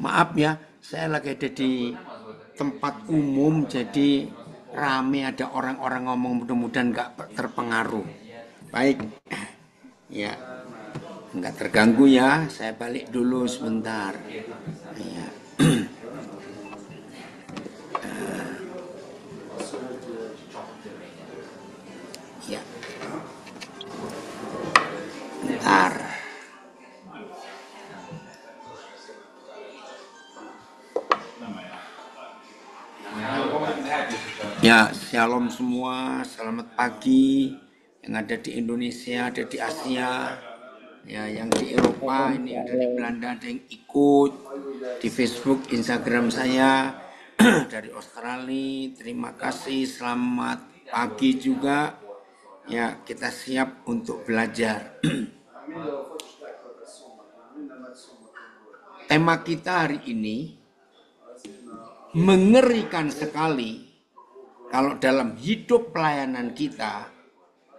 Maaf ya, saya lagi ada di tempat umum, jadi rame, ada orang-orang ngomong, mudah-mudahan nggak terpengaruh. Baik, ya, nggak terganggu ya. Saya balik dulu sebentar. Ya. Ya, bentar. Ya, shalom semua, selamat pagi. Yang ada di Indonesia, ada di Asia, ya, yang di Eropa, ini ada di Belanda, ada yang ikut di Facebook, Instagram saya dari Australia. Terima kasih, selamat pagi juga. Ya, kita siap untuk belajar. Tema kita hari ini mengerikan sekali kalau dalam hidup pelayanan kita,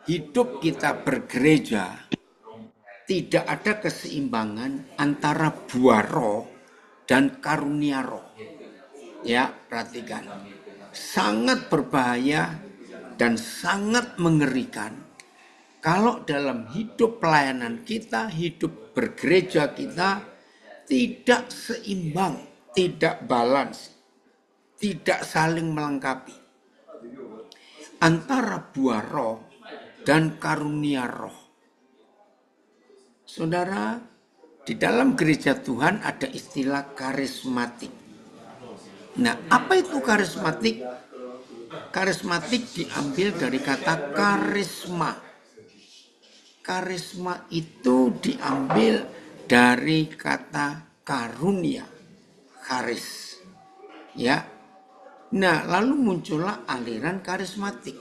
hidup kita bergereja, tidak ada keseimbangan antara buah roh dan karunia roh. Ya, perhatikan. Sangat berbahaya dan sangat mengerikan kalau dalam hidup pelayanan kita, hidup bergereja kita tidak seimbang, tidak balance, tidak saling melengkapi antara buah roh dan karunia roh. Saudara, di dalam gereja Tuhan ada istilah karismatik. Nah, apa itu karismatik? Karismatik diambil dari kata karisma. Karisma itu diambil dari kata karunia, karis. Ya. Nah, lalu muncullah aliran karismatik.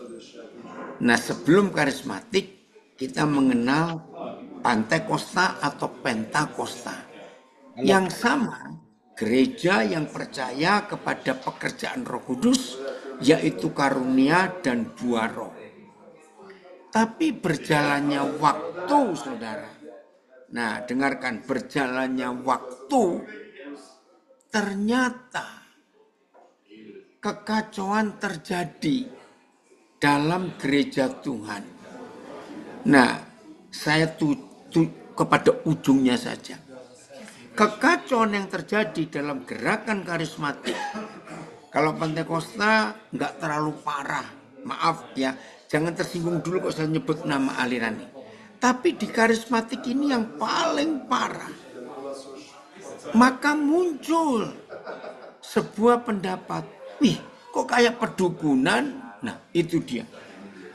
Nah, sebelum karismatik kita mengenal Pantekosta atau Pentakosta. Yang sama, gereja yang percaya kepada pekerjaan Roh Kudus, yaitu karunia dan buah roh. Tapi berjalannya waktu, saudara. Nah, dengarkan, berjalannya waktu, ternyata kekacauan terjadi dalam gereja Tuhan. Nah, saya kepada ujungnya saja. Kekacauan yang terjadi dalam gerakan karismatik, kalau Pentakosta nggak terlalu parah, maaf ya, jangan tersinggung dulu kok saya nyebut nama aliran ini. Tapi di karismatik ini yang paling parah. Maka muncul sebuah pendapat, wih, kok kayak pedukunan? Nah, itu dia.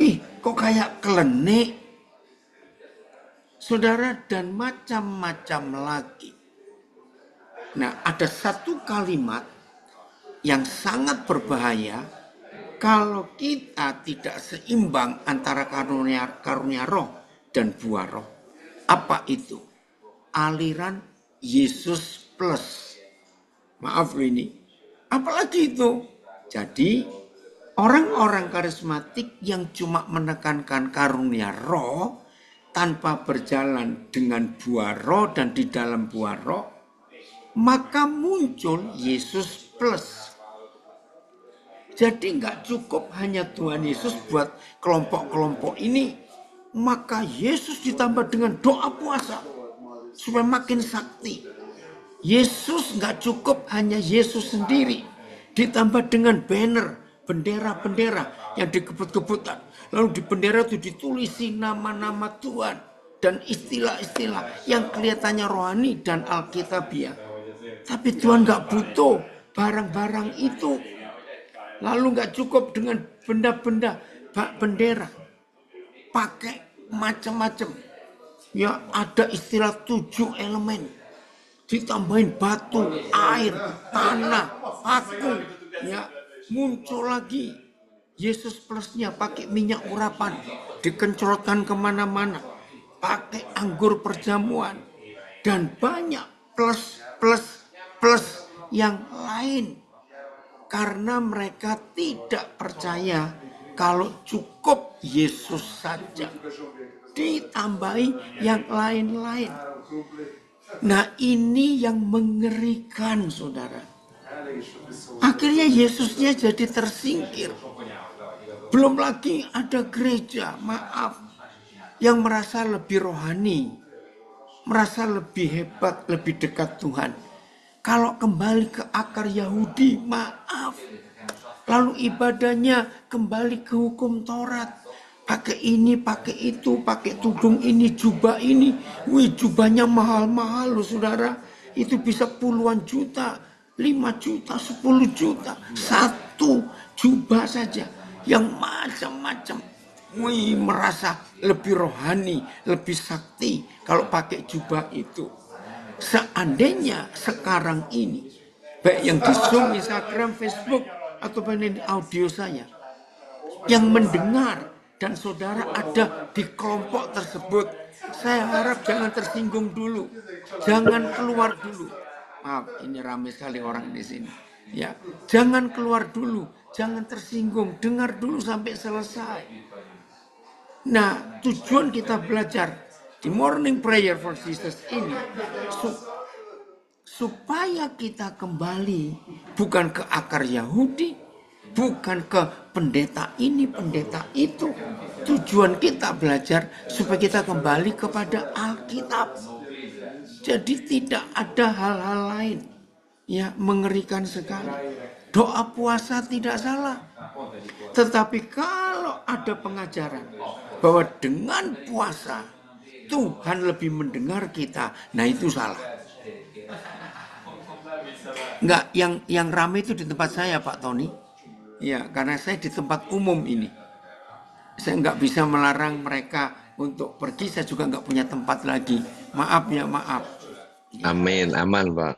Ih, kok kayak klenik? Saudara, dan macam-macam lagi. Nah, ada satu kalimat yang sangat berbahaya kalau kita tidak seimbang antara karunia roh dan buah roh. Apa itu? Aliran Yesus plus. Maaf ini. Apalagi itu? Jadi, orang-orang karismatik yang cuma menekankan karunia roh tanpa berjalan dengan buah roh dan di dalam buah roh, maka muncul Yesus plus. Jadi nggak cukup hanya Tuhan Yesus buat kelompok-kelompok ini, maka Yesus ditambah dengan doa puasa supaya makin sakti. Yesus nggak cukup hanya Yesus sendiri, ditambah dengan banner, bendera-bendera yang dikebut-kebutan. Lalu di bendera itu ditulisi nama-nama Tuhan dan istilah-istilah yang kelihatannya rohani dan alkitabiah. Tapi Tuhan nggak butuh barang-barang itu. Lalu nggak cukup dengan benda-benda bendera, pakai macam-macam. Ya, ada istilah 7 elemen, ditambahin batu, air, tanah, paku. Ya, muncul lagi Yesus plusnya, pakai minyak urapan, dikencrotkan kemana-mana, pakai anggur perjamuan, dan banyak plus yang lain. Karena mereka tidak percaya kalau cukup Yesus saja. ditambahi yang lain-lain. Nah, ini yang mengerikan, saudara. Akhirnya Yesusnya jadi tersingkir. Belum lagi ada gereja, maaf, yang merasa lebih rohani, merasa lebih hebat, lebih dekat Tuhan. Kalau kembali ke akar Yahudi, maaf. Lalu ibadahnya kembali ke hukum Taurat. Pakai ini, pakai itu, pakai tudung ini, jubah ini. Wih, jubahnya mahal-mahal loh, saudara. Itu bisa puluhan juta, 5 juta, 10 juta. Satu jubah saja. Yang macam-macam. Wih, merasa lebih rohani, lebih sakti kalau pakai jubah itu. Seandainya sekarang ini, baik yang di Zoom, Instagram, Facebook, atau di audio saya, yang mendengar dan saudara ada di kelompok tersebut, saya harap jangan tersinggung dulu, jangan keluar dulu. Maaf, ini ramai sekali orang di sini. Ya, jangan keluar dulu, jangan tersinggung, dengar dulu sampai selesai. Nah, tujuan kita belajar di Morning Prayer for Jesus ini supaya kita kembali bukan ke akar Yahudi, bukan ke pendeta ini, pendeta itu. Tujuan kita belajar supaya kita kembali kepada Alkitab. Jadi tidak ada hal-hal lain. Ya, mengerikan sekali. Doa puasa tidak salah. Tetapi kalau ada pengajaran bahwa dengan puasa Tuhan lebih mendengar kita, nah itu salah. Enggak, yang ramai itu di tempat saya, Pak Tony. Ya, karena saya di tempat umum ini. Saya nggak bisa melarang mereka untuk pergi, saya juga nggak punya tempat lagi. Maaf ya, maaf. Amin, aman, Pak.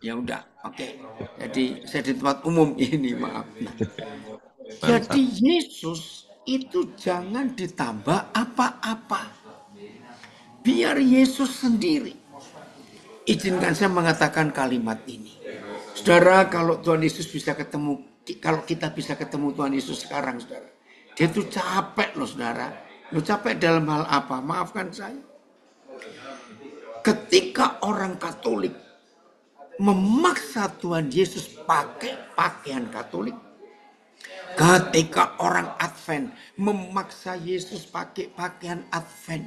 Ya udah, oke. Jadi saya di tempat umum ini, maaf. Mantap. Jadi Yesus itu jangan ditambah apa-apa. Biar Yesus sendiri. Izinkan saya mengatakan kalimat ini. Saudara, kalau Tuhan Yesus bisa ketemu, kalau kita bisa ketemu Tuhan Yesus sekarang, saudara, dia tuh capek loh, saudara. Lo capek dalam hal apa? Maafkan saya. Ketika orang Katolik memaksa Tuhan Yesus pakai pakaian Katolik, ketika orang Advent memaksa Yesus pakai pakaian Advent,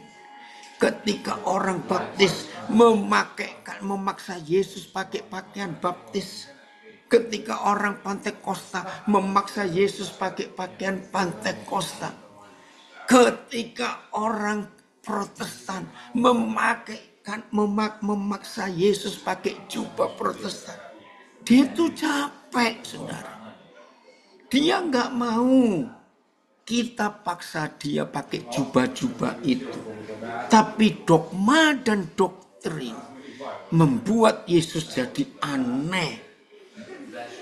ketika orang baptis memaksa Yesus pakai pakaian baptis, ketika orang Pantekosta memaksa Yesus pakai pakaian Pantekosta, ketika orang Protestan memaksa Yesus pakai jubah Protestan, dia tuh capek, saudara. Dia nggak mau kita paksa dia pakai jubah-jubah itu. Tapi dogma dan doktrin membuat Yesus jadi aneh.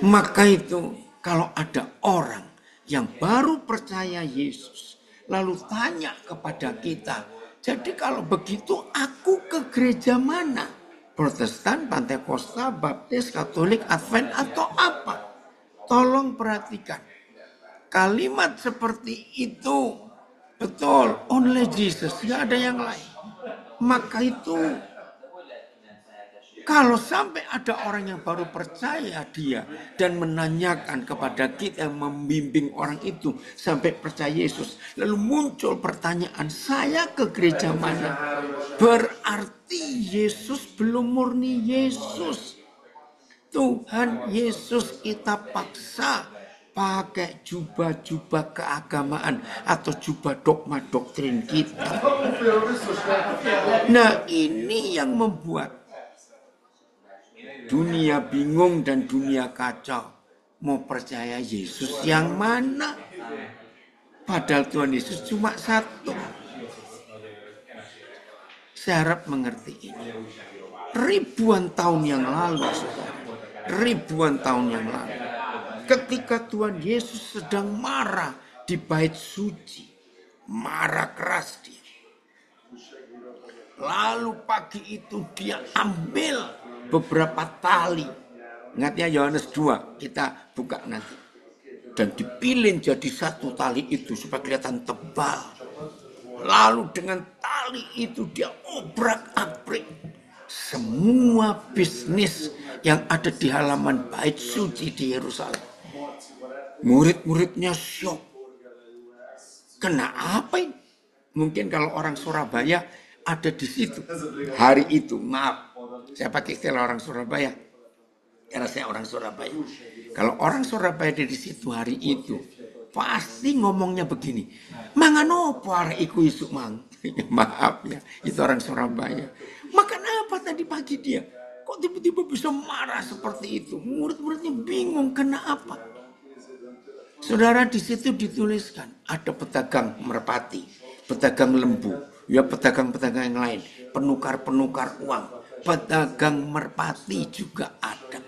Maka itu kalau ada orang yang baru percaya Yesus, lalu tanya kepada kita, jadi kalau begitu aku ke gereja mana? Protestan, Pantekosta, Baptis, Katolik, Advent atau apa? Tolong perhatikan. Kalimat seperti itu betul, only Jesus, nggak ada yang lain. Maka itu kalau sampai ada orang yang baru percaya dia dan menanyakan kepada kita, yang membimbing orang itu sampai percaya Yesus, lalu muncul pertanyaan, saya ke gereja mana? Berarti Yesus belum murni Yesus. Tuhan Yesus kita paksa pakai jubah-jubah keagamaan atau jubah dogma doktrin kita. Nah, ini yang membuat dunia bingung dan dunia kacau. Mau percaya Yesus yang mana? Padahal Tuhan Yesus cuma satu. Saya harap mengerti ini. Ribuan tahun yang lalu, saudara. Ribuan tahun yang lalu. Ketika Tuhan Yesus sedang marah di bait suci. Marah keras dia. Lalu pagi itu dia ambil beberapa tali. Ingat ya, Yohanes 2, kita buka nanti. Dan dipilih jadi satu tali itu supaya kelihatan tebal. Lalu dengan tali itu dia obrak-abrik semua bisnis yang ada di halaman bait suci di Yerusalem. Murid-muridnya syok. Kenapa ini? Mungkin kalau orang Surabaya ada di situ hari itu. Maaf, saya pakai istilah orang Surabaya karena saya orang Surabaya. Kalau orang Surabaya ada di situ hari itu, pasti ngomongnya begini, mangan opo arek iku isuk mang. Maaf ya, itu orang Surabaya. Makan apa tadi pagi dia? Kok tiba-tiba bisa marah seperti itu? Murid-muridnya bingung kenapa. Saudara, di situ dituliskan ada pedagang merpati, pedagang lembu, ya pedagang-pedagang yang lain, penukar-penukar uang, pedagang merpati juga ada.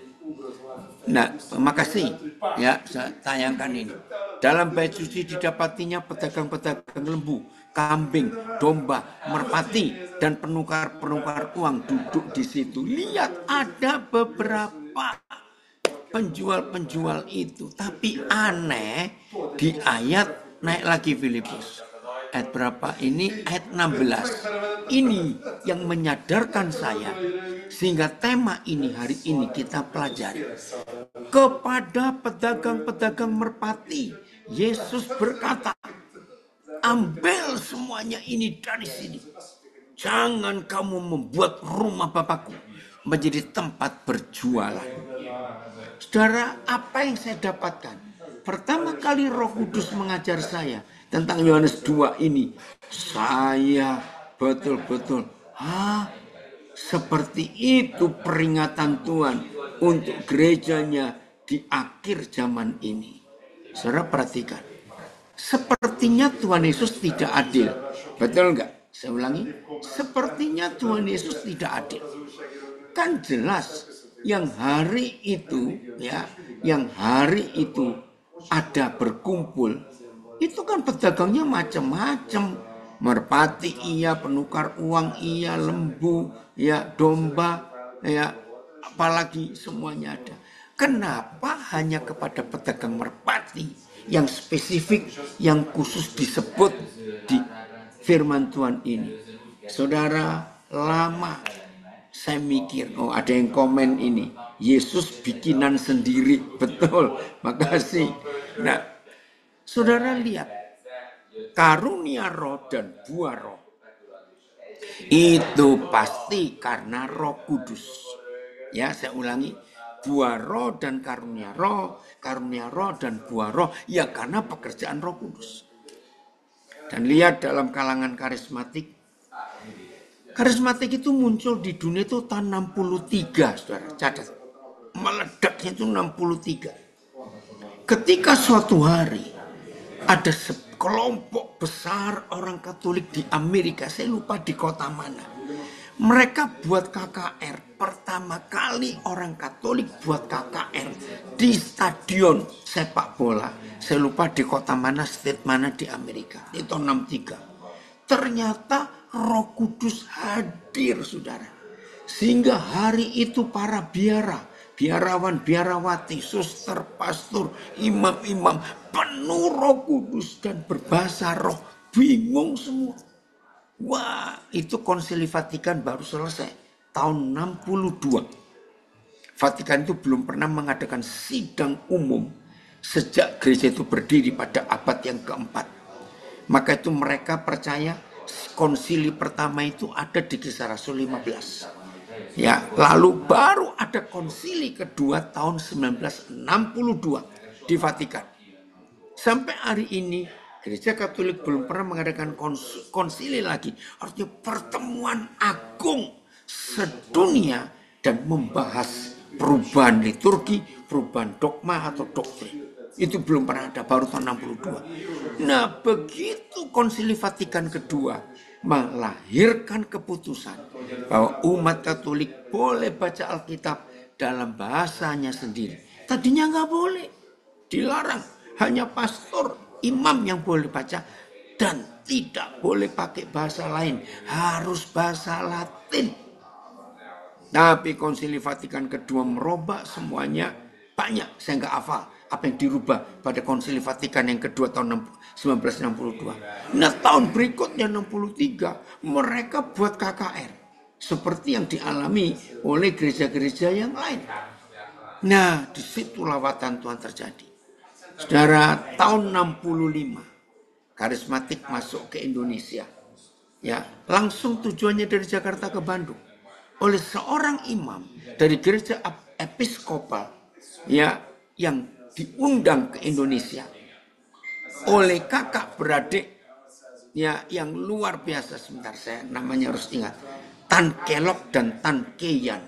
Nah, makasih ya, saya tayangkan ini. Dalam bait suci didapatinya pedagang-pedagang lembu, kambing, domba, merpati, dan penukar-penukar uang duduk di situ. Lihat, ada beberapa penjual-penjual itu. Tapi aneh, di ayat naik lagi Filipus. Ayat berapa ini? Ayat 16. Ini yang menyadarkan saya, sehingga tema ini hari ini kita pelajari. Kepada pedagang-pedagang merpati, Yesus berkata, ambil semuanya ini dari sini. Jangan kamu membuat rumah Bapakku menjadi tempat berjualan. Saudara, apa yang saya dapatkan? Pertama kali Roh Kudus mengajar saya tentang Yohanes 2 ini, saya betul-betul, seperti itu peringatan Tuhan untuk gerejanya di akhir zaman ini. Saudara perhatikan, sepertinya Tuhan Yesus tidak adil. Betul enggak? Saya ulangi, sepertinya Tuhan Yesus tidak adil. Kan jelas yang hari itu ya, yang hari itu ada berkumpul, itu kan pedagangnya macam-macam. Merpati iya, penukar uang iya, lembu ya, domba ya, apalagi semuanya ada. Kenapa hanya kepada pedagang merpati yang spesifik, yang khusus disebut di firman Tuhan ini? Saudara, lama saya mikir, oh ada yang komen ini, Yesus bikinan sendiri. Betul, makasih. Nah, saudara lihat, karunia roh dan buah roh itu pasti karena Roh Kudus. Ya, saya ulangi, buah roh dan karunia roh dan buah roh, ya karena pekerjaan Roh Kudus. Dan lihat dalam kalangan karismatik, karismatik itu muncul di dunia itu tahun 63, saudara, catat. Meledaknya itu 63. Ketika suatu hari ada sekelompok besar orang Katolik di Amerika, saya lupa di kota mana. Mereka buat KKR, pertama kali orang Katolik buat KKR di stadion sepak bola. Saya lupa di kota mana, state mana di Amerika. Itu tahun 63. Ternyata Roh Kudus hadir, saudara. Sehingga hari itu para biarawan, biarawati, suster, pastor, imam-imam penuh Roh Kudus dan berbahasa roh, bingung semua. Wah, itu Konsili Vatikan baru selesai tahun 62. Vatikan itu belum pernah mengadakan sidang umum sejak gereja itu berdiri pada abad yang keempat. Maka itu mereka percaya konsili pertama itu ada di kisah Rasul 15. Ya, lalu baru ada konsili kedua tahun 1962 di Vatikan. Sampai hari ini Gereja Katolik belum pernah mengadakan konsili lagi. Artinya pertemuan agung sedunia dan membahas perubahan liturgi, perubahan dogma atau doktrin. Itu belum pernah ada, baru tahun 62. Nah, begitu Konsili Vatikan kedua melahirkan keputusan bahwa umat Katolik boleh baca Alkitab dalam bahasanya sendiri. Tadinya nggak boleh, dilarang. Hanya pastor, imam yang boleh baca dan tidak boleh pakai bahasa lain, harus bahasa Latin. Tapi Konsili Vatikan kedua merubah semuanya, banyak saya nggak hafal. apa yang dirubah pada Konsili Vatikan yang kedua tahun 1962. Nah, tahun berikutnya 63 mereka buat KKR seperti yang dialami oleh gereja-gereja yang lain. Nah, di situ lawatan Tuhan terjadi. Saudara, tahun 65 karismatik masuk ke Indonesia. Ya, langsung tujuannya dari Jakarta ke Bandung oleh seorang imam dari gereja episkopal ya yang diundang ke Indonesia oleh kakak beradik ya yang luar biasa. Sebentar, saya namanya harus ingat, Tan Kelok dan Tan Keyan.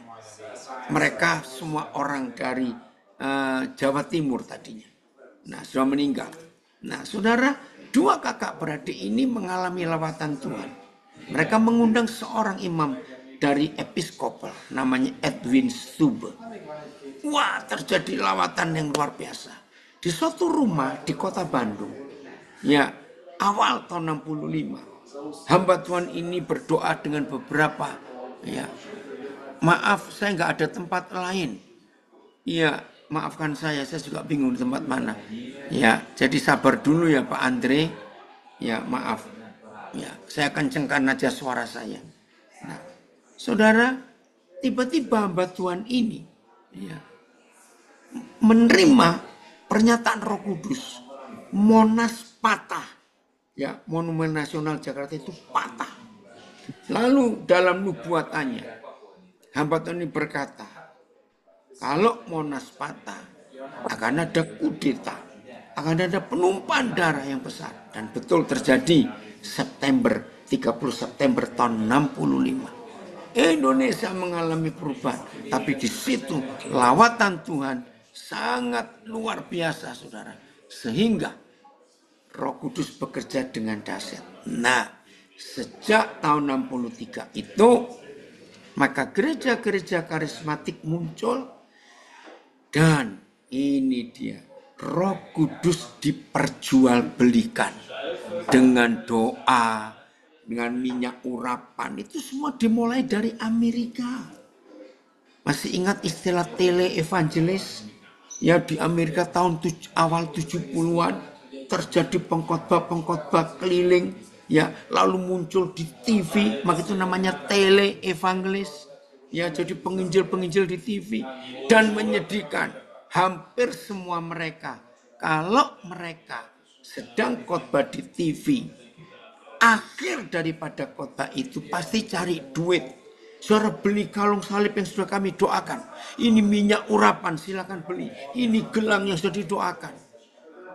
Mereka semua orang dari Jawa Timur tadinya. Nah, sudah meninggal. Nah, saudara, dua kakak beradik ini mengalami lawatan Tuhan. Mereka mengundang seorang imam dari episkopal namanya Edwin Stube. Wah, terjadi lawatan yang luar biasa di suatu rumah di kota Bandung. Ya, awal tahun 65. Hamba Tuhan ini berdoa dengan beberapa ya. Maaf, saya nggak ada tempat lain. Ya, maafkan saya juga bingung di tempat mana. Ya, jadi sabar dulu ya Pak Andre. Ya, maaf. Ya, saya kencengkan aja suara saya. Nah, saudara, tiba-tiba hamba Tuhan ini ya, menerima pernyataan Roh Kudus. Monas patah. Ya, Monumen Nasional Jakarta itu patah. Lalu dalam nubuatannya, hamba Tuhan ini berkata, kalau Monas patah, akan ada kudeta, akan ada penumpahan darah yang besar. Dan betul terjadi 30 September tahun 65. Indonesia mengalami perubahan. Tapi di situ lawatan Tuhan sangat luar biasa, saudara. Sehingga Roh Kudus bekerja dengan dahsyat. Nah, sejak tahun 63 itu, maka gereja-gereja karismatik muncul. Dan ini dia, Roh Kudus diperjualbelikan dengan doa, dengan minyak urapan. Itu semua dimulai dari Amerika. Masih ingat istilah tele-evangelis? Ya, di Amerika tahun awal 70-an terjadi pengkhotbah keliling. Ya, lalu muncul di TV, maka itu namanya tele-evangelis. Ya, jadi penginjil-penginjil di TV. Dan menyedihkan, hampir semua mereka, kalau mereka sedang khotbah di TV, akhir daripada khotbah itu pasti cari duit. Saudara, beli kalung salib yang sudah kami doakan. Ini minyak urapan, silakan beli. Ini gelang yang sudah didoakan.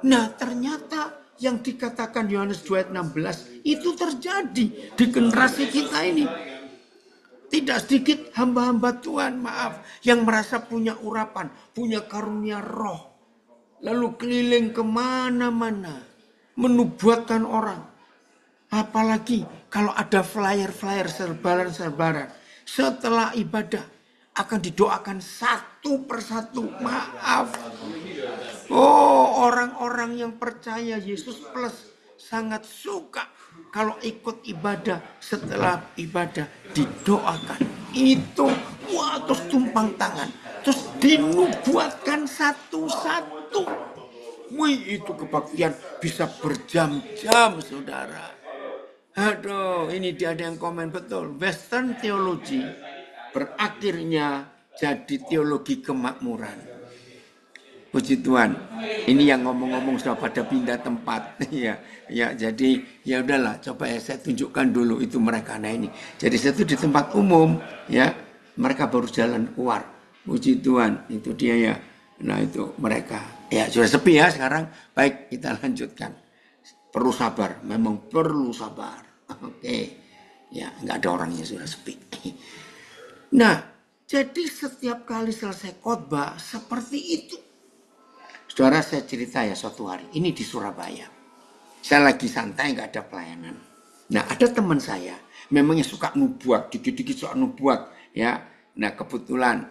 Nah, ternyata yang dikatakan Yohanes 2 ayat 16 itu terjadi di generasi kita ini. Tidak sedikit hamba-hamba Tuhan, maaf, yang merasa punya urapan, punya karunia roh. Lalu keliling kemana-mana, menubuatkan orang. Apalagi kalau ada flyer-flyer, serbaran-serbaran. Setelah ibadah akan didoakan satu persatu. Maaf. Oh, orang-orang yang percaya Yesus plus sangat suka kalau ikut ibadah, setelah ibadah didoakan. Itu wah, terus tumpang tangan, terus dinubuatkan satu-satu. Wih, itu kebaktian bisa berjam-jam, saudara. Aduh, ini dia ada yang komen betul. Western theology berakhirnya jadi teologi kemakmuran. Puji Tuhan. Ini yang ngomong-ngomong sudah pada pindah tempat. ya, jadi ya udahlah, coba ya saya tunjukkan dulu itu mereka. Nah ini. Jadi saya itu di tempat umum, ya. Mereka baru jalan keluar. Puji Tuhan, itu dia ya. Nah itu mereka. Ya sudah sepi ya sekarang. Baik, kita lanjutkan. Perlu sabar, memang perlu sabar. Oke. Ya, nggak ada orangnya, sudah sepi. Nah, jadi setiap kali selesai khotbah seperti itu. Saudara, saya cerita ya suatu hari, ini di Surabaya. Saya lagi santai, nggak ada pelayanan. Nah, ada teman saya, memangnya suka nubuat, dikit-dikit suka nubuat. Ya, nah kebetulan,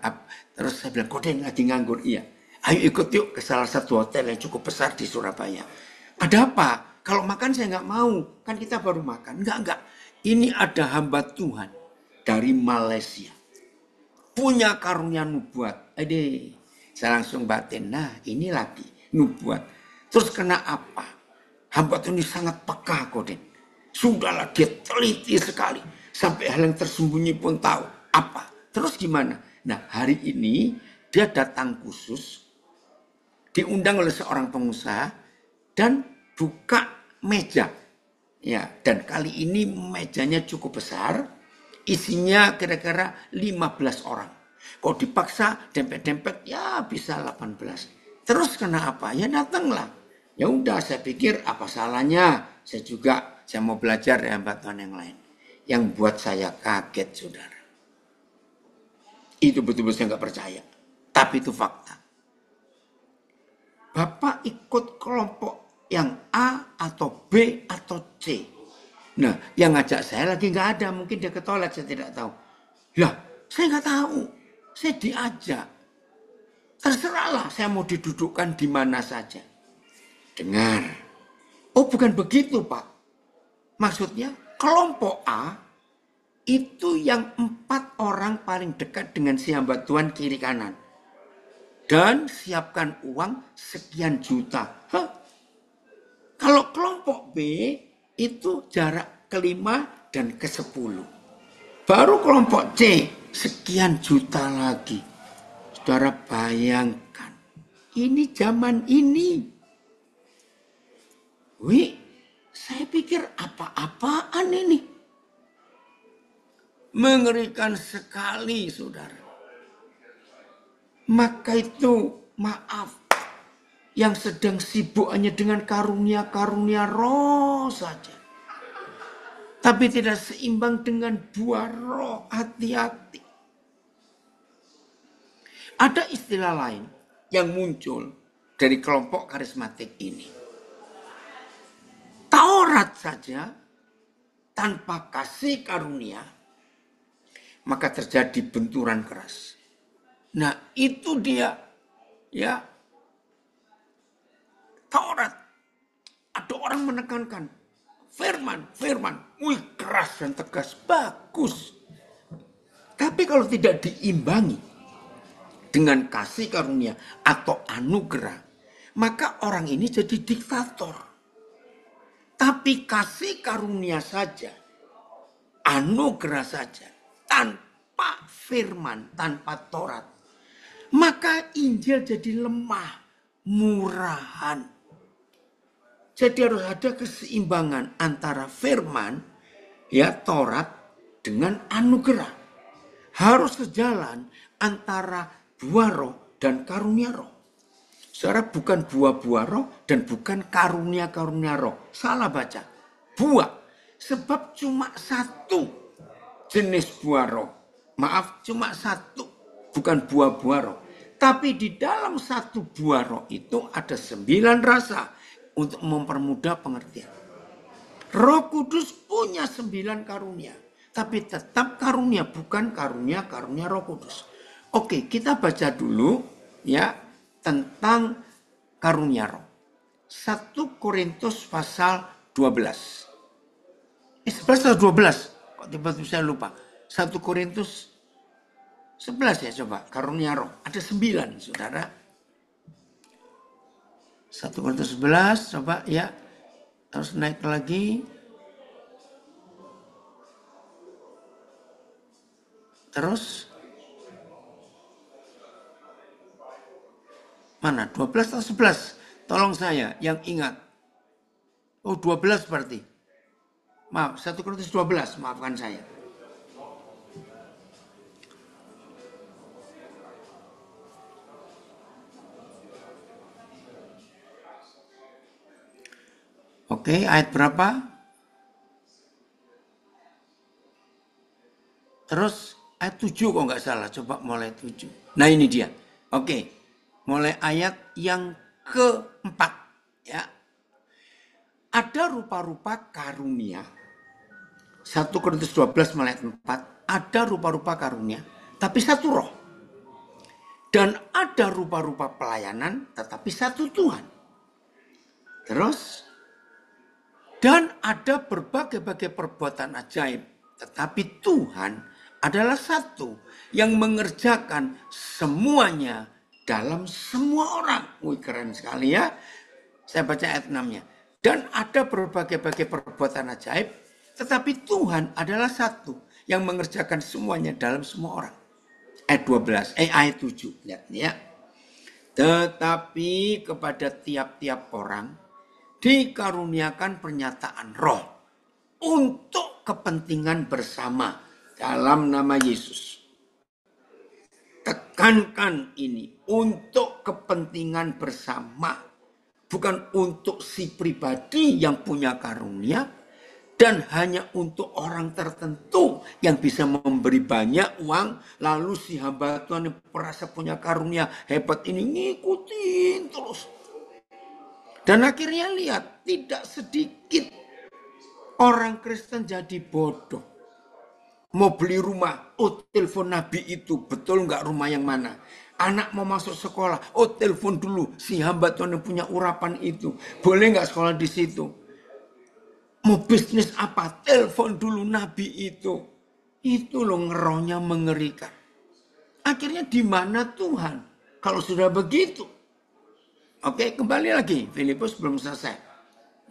terus saya bilang, Koden lagi nganggur, iya. Ayo ikut yuk ke salah satu hotel yang cukup besar di Surabaya. Ada apa? Kalau makan saya nggak mau, kan kita baru makan. Enggak. Ini ada hamba Tuhan dari Malaysia. Punya karunia nubuat. Saya langsung batin, nah ini lagi nubuat. Terus kena apa? Hamba Tuhan ini sangat peka kok, Den. Sudahlah, dia teliti sekali. Sampai hal yang tersembunyi pun tahu. Apa? Terus gimana? Nah, hari ini dia datang khusus, diundang oleh seorang pengusaha, dan buka meja. Ya, dan kali ini mejanya cukup besar, isinya kira-kira 15 orang. Kalau dipaksa dempet-dempet ya bisa 18. Terus kena apa? Ya datanglah. Ya udah, saya pikir apa salahnya? Saya mau belajar dari hamba Tuhan yang lain. Yang buat saya kaget, saudara. Itu betul-betul saya nggak percaya. Tapi itu fakta. Bapak ikut kelompok yang A atau B atau C. Nah, yang ngajak saya lagi nggak ada. Mungkin dia ke toilet, saya tidak tahu. Lah, saya nggak tahu. Saya diajak. Terserahlah, saya mau didudukkan di mana saja. Dengar. Oh, bukan begitu, Pak. Maksudnya, kelompok A itu yang 4 orang paling dekat dengan si hamba Tuhan kiri kanan. Dan siapkan uang sekian juta. Hah? Kalau kelompok B itu jarak ke-5 dan ke-10. Baru kelompok C sekian juta lagi. Saudara bayangkan. Ini zaman ini. Wih, saya pikir apa-apaan ini. Mengerikan sekali, saudara. Maka itu maaf. Yang sedang sibuk hanya dengan karunia-karunia roh saja. Tapi tidak seimbang dengan buah roh. Hati-hati. Ada istilah lain yang muncul dari kelompok karismatik ini. Taurat saja tanpa kasih karunia, maka terjadi benturan keras. Nah, itu dia, ya. Taurat. Ada orang menekankan firman, wih keras dan tegas, bagus. Tapi kalau tidak diimbangi dengan kasih karunia atau anugerah, maka orang ini jadi diktator. Tapi kasih karunia saja, anugerah saja, tanpa firman, tanpa Taurat, maka Injil jadi lemah, murahan. Jadi harus ada keseimbangan antara firman, ya Taurat, dengan anugerah. Harus sejalan antara buah roh dan karunia roh. Saudara, bukan buah-buah roh dan bukan karunia-karunia roh. Salah baca. Buah. Sebab cuma satu jenis buah roh. Maaf, cuma satu. Bukan buah-buah roh. Tapi di dalam satu buah roh itu ada 9 rasa untuk mempermudah pengertian. Roh Kudus punya 9 karunia. Tapi tetap karunia, bukan karunia-karunia Roh Kudus. Oke, kita baca dulu ya tentang karunia roh. 1 Korintus pasal 12. 11 atau 12? Kok tiba-tiba saya lupa. 1 Korintus 11 ya coba. Karunia roh. Ada 9 saudara. 1 Korintus 11 coba ya. Terus naik lagi. Terus. Mana? 12 atau 11? Tolong saya yang ingat. Oh 12 berarti. Maaf, 1 Korintus 12. Maafkan saya. Oke, ayat berapa? Terus ayat 7 kok nggak salah. Coba mulai 7. Nah ini dia. Oke. Mulai ayat yang keempat. Ya. Ada rupa-rupa karunia. 1 Korintus 12 mulai ayat 4. Ada rupa-rupa karunia. Tapi satu roh. Dan ada rupa-rupa pelayanan. Tetapi satu Tuhan. Terus. Dan ada berbagai-bagai perbuatan ajaib. Tetapi Tuhan adalah satu. Yang mengerjakan semuanya dalam semua orang. Wih, keren sekali ya. Saya baca ayat 6-nya. Dan ada berbagai-bagai perbuatan ajaib, tetapi Tuhan adalah satu yang mengerjakan semuanya dalam semua orang. Ayat 7. Lihat ya. Tetapi kepada tiap-tiap orang dikaruniakan pernyataan roh untuk kepentingan bersama dalam nama Yesus. Tekankan ini, untuk kepentingan bersama, bukan untuk si pribadi yang punya karunia dan hanya untuk orang tertentu yang bisa memberi banyak uang, lalu si hamba Tuhan yang merasa punya karunia hebat ini ngikutin terus. Dan akhirnya lihat, tidak sedikit orang Kristen jadi bodoh. Mau beli rumah, oh telepon Nabi itu, betul nggak rumah yang mana? Anak mau masuk sekolah, oh telepon dulu si hamba Tuhan yang punya urapan itu. Boleh nggak sekolah di situ? Mau bisnis apa? Telepon dulu Nabi itu. Itu loh ngerohnya mengerikan. Akhirnya di mana Tuhan? Kalau sudah begitu. Oke, kembali lagi. Filipus belum selesai.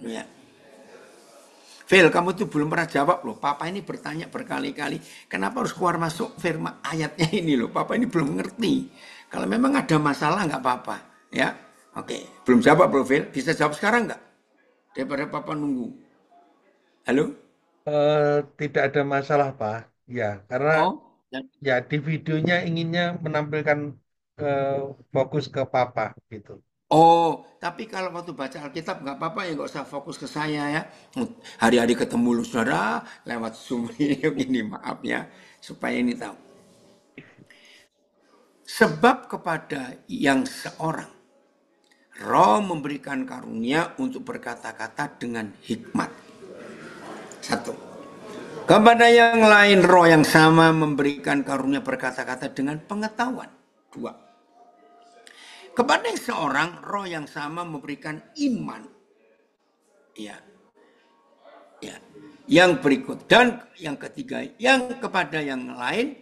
Ya. Phil, kamu tuh belum pernah jawab loh. Papa ini bertanya berkali-kali. Kenapa harus keluar masuk firman ayatnya ini loh. Papa ini belum ngerti. Kalau memang ada masalah nggak apa-apa. Ya, oke. Belum jawab bro Phil. Bisa jawab sekarang nggak? Daripada Papa nunggu. Halo? Tidak ada masalah, Pak. Ya, karena Oh, ya di videonya inginnya menampilkan fokus ke Papa gitu. oh, tapi kalau waktu baca Alkitab nggak apa-apa ya, nggak usah fokus ke saya ya. Hari-hari ketemu lu saudara lewat Zoom ini maaf ya, supaya ini tahu. Sebab kepada yang seorang Roh memberikan karunia untuk berkata-kata dengan hikmat. 1. Kepada yang lain Roh yang sama memberikan karunia berkata-kata dengan pengetahuan. 2. Kepada seorang Roh yang sama memberikan iman. Ya. Ya. Yang berikut dan yang ketiga, yang kepada yang lain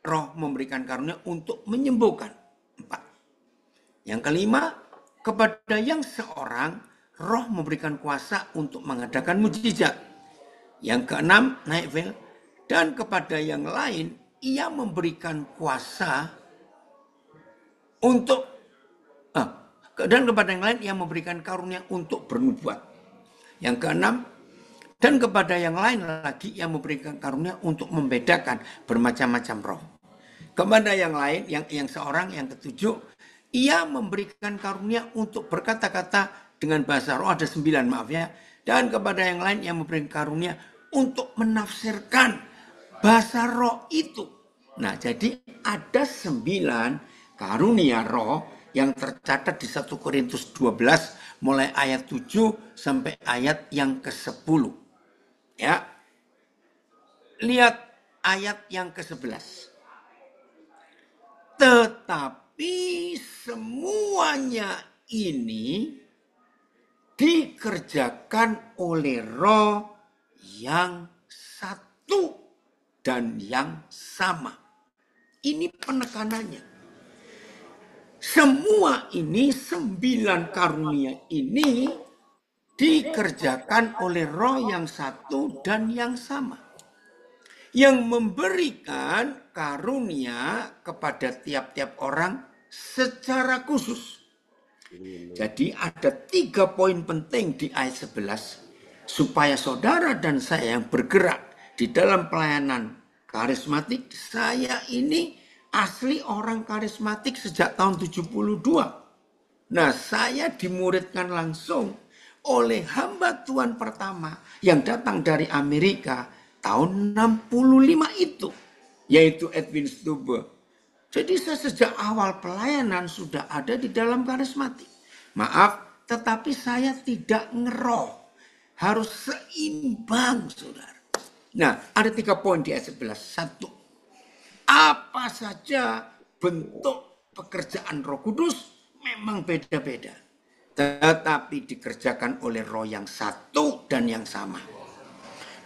Roh memberikan karunia untuk menyembuhkan. 4. Yang kelima, kepada yang seorang Roh memberikan kuasa untuk mengadakan mukjizat. Yang keenam, naik vel, dan kepada yang lain ia memberikan kuasa untuk dan kepada yang lain ia memberikan karunia untuk bernubuat. Yang keenam, dan kepada yang lain lagi ia memberikan karunia untuk membedakan bermacam-macam roh. Kepada yang lain, yang seorang, yang ketujuh, ia memberikan karunia untuk berkata-kata dengan bahasa roh, ada 9 maaf ya. Dan kepada yang lain yang memberikan karunia untuk menafsirkan bahasa roh itu. Nah, jadi ada 9 karunia roh yang tercatat di 1 Korintus 12 mulai ayat 7 sampai ayat yang ke-10. Ya. Lihat ayat yang ke-11. Tetapi semuanya ini dikerjakan oleh Roh yang satu dan yang sama. Ini penekanannya. Semua ini 9 karunia ini dikerjakan oleh Roh yang satu dan yang sama. Yang memberikan karunia kepada tiap-tiap orang secara khusus. Jadi ada 3 poin penting di ayat 11. Supaya saudara dan saya yang bergerak di dalam pelayanan karismatik, saya ini asli orang karismatik sejak tahun 72. Nah, saya dimuridkan langsung oleh hamba Tuhan pertama yang datang dari Amerika tahun 65 itu, yaitu Edwin Stube. Jadi saya sejak awal pelayanan sudah ada di dalam karismatik. Maaf, tetapi saya tidak ngeroh. Harus seimbang, saudara. Nah, ada 3 poin di ayat 11. 1. Apa saja bentuk pekerjaan Roh Kudus memang beda-beda. Tetapi dikerjakan oleh Roh yang satu dan yang sama.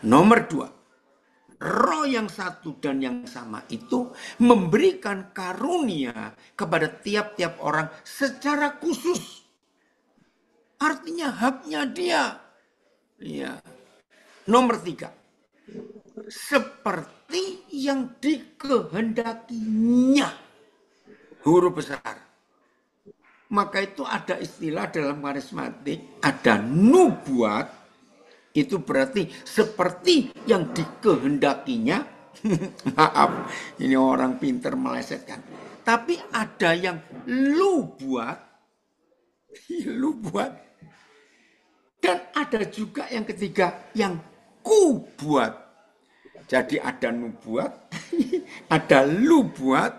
Nomor 2. Roh yang satu dan yang sama itu memberikan karunia kepada tiap-tiap orang secara khusus. Artinya haknya dia. Ya. Nomor 3. Seperti yang dikehendakinya. Huruf besar. Maka itu ada istilah dalam karismatik, ada nubuat. Itu berarti seperti yang dikehendakinya. Maaf, ini orang pinter melesetkan. Tapi ada yang lu buat. Lu buat. Dan ada juga yang ketiga yang ku buat. Jadi ada nubuat, ada lu buat,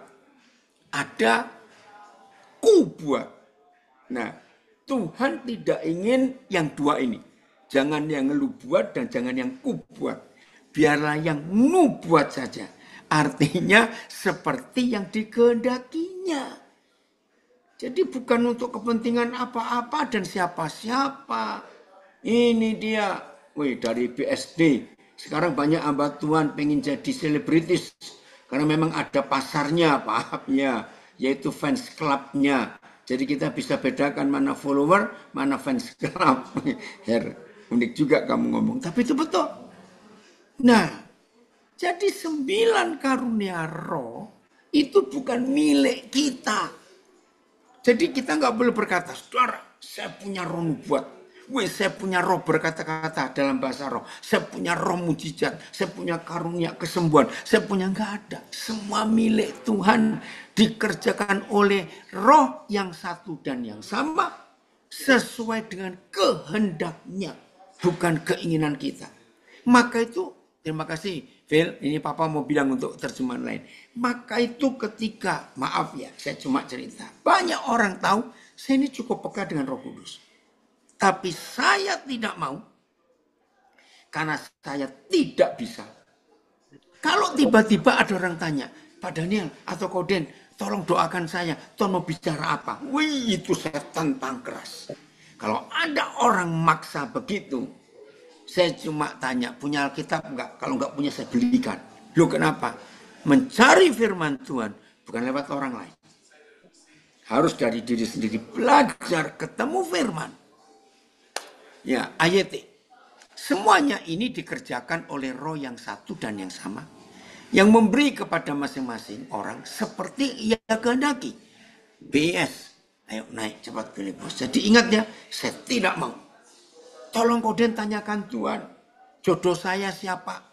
ada ku buat. Nah, Tuhan tidak ingin yang dua ini. Jangan yang lu buat dan jangan yang ku buat. Biarlah yang nu buat saja. Artinya seperti yang dikehendakinya. Jadi bukan untuk kepentingan apa-apa dan siapa-siapa. Ini dia. Wih, dari BSD. Sekarang banyak hamba Tuhan pengen jadi selebritis. Karena memang ada pasarnya, pahamnya. Yaitu fans clubnya. Jadi kita bisa bedakan mana follower, mana fans club. Unik juga kamu ngomong, tapi itu betul. Nah, jadi 9 karunia roh itu bukan milik kita. Jadi kita nggak boleh berkata, saudara, saya punya roh nubuat. Saya punya roh berkata-kata dalam bahasa roh. Saya punya roh mujizat. Saya punya karunia kesembuhan. Saya punya, nggak ada. Semua milik Tuhan dikerjakan oleh roh yang satu dan yang sama. Sesuai dengan kehendaknya. Bukan keinginan kita. Maka itu, terima kasih Phil, ini Papa mau bilang untuk terjemahan lain. Maka itu ketika, maaf ya, saya cuma cerita. Banyak orang tahu, saya ini cukup peka dengan Roh Kudus. Tapi saya tidak mau, karena saya tidak bisa. Kalau tiba-tiba ada orang tanya, Pak Daniel atau Koden, tolong doakan saya, tolong bicara apa? Wih, itu saya tentang keras. Kalau ada orang maksa begitu, saya cuma tanya, punya Alkitab enggak? Kalau enggak punya, saya belikan. Loh kenapa? Mencari firman Tuhan bukan lewat orang lain. Harus dari diri sendiri. Belajar ketemu firman. Ya, ayat. Semuanya ini dikerjakan oleh roh yang satu dan yang sama. Yang memberi kepada masing-masing orang seperti ia kehendaki. BS. Ayo naik cepat Filipus. Jadi ingat ya, saya tidak mau. Tolong Koden tanyakan Tuhan, jodoh saya siapa?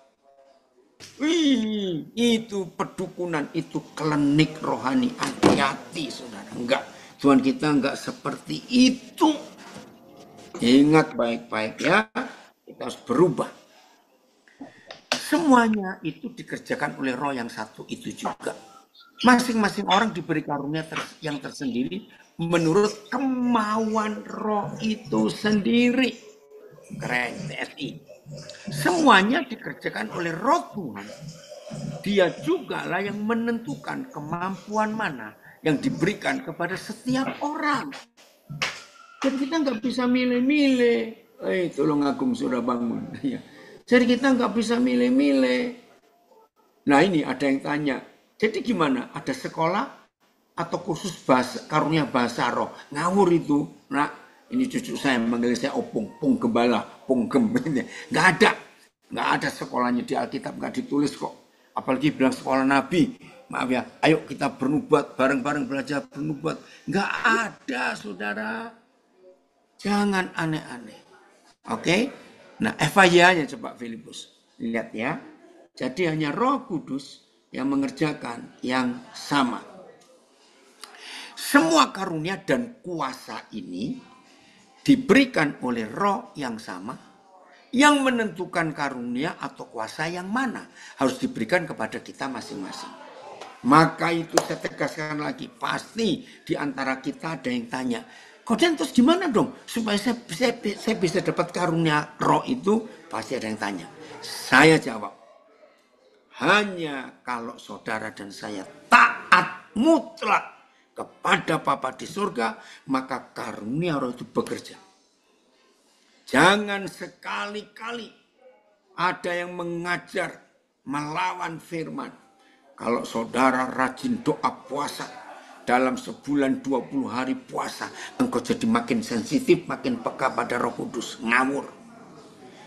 Wih, itu pedukunan, itu klinik rohani. Hati-hati saudara. Enggak, Tuhan kita enggak seperti itu. Ingat baik-baik ya, kita harus berubah. Semuanya itu dikerjakan oleh roh yang satu itu juga. Masing-masing orang diberi karunia yang tersendiri menurut kemauan roh itu sendiri. Keren, TSI. Semuanya dikerjakan oleh roh Tuhan. Dia juga lah yang menentukan kemampuan mana yang diberikan kepada setiap orang. Jadi kita nggak bisa milih-milih. Tolong Agung sudah bangun. Jadi kita nggak bisa milih-milih. Nah ini ada yang tanya. Jadi gimana? Ada sekolah atau khusus karunia bahasa roh? Ngawur itu. Nah, ini cucu saya manggil saya opung, pung gembala, pung gem. Nggak ada. Nggak ada sekolahnya di Alkitab, nggak ditulis kok. Apalagi bilang sekolah Nabi. Maaf ya, ayo kita bernubuat, bareng-bareng belajar bernubuat. Nggak ada, saudara. Jangan aneh-aneh. Oke? Nah, FIA-nya coba Filipus. Lihat ya. Jadi hanya Roh Kudus yang mengerjakan yang sama. Semua karunia dan kuasa ini diberikan oleh roh yang sama yang menentukan karunia atau kuasa yang mana harus diberikan kepada kita masing-masing. Maka itu saya tegaskan lagi, pasti di antara kita ada yang tanya, Koden terus gimana dong supaya saya bisa dapat karunia roh itu? Pasti ada yang tanya. Saya jawab, hanya kalau saudara dan saya taat mutlak kepada Bapa di surga, maka karunia roh itu bekerja. Jangan sekali-kali ada yang mengajar melawan firman. Kalau saudara rajin doa puasa, dalam sebulan 20 hari puasa, engkau jadi makin sensitif, makin peka pada Roh Kudus, ngawur.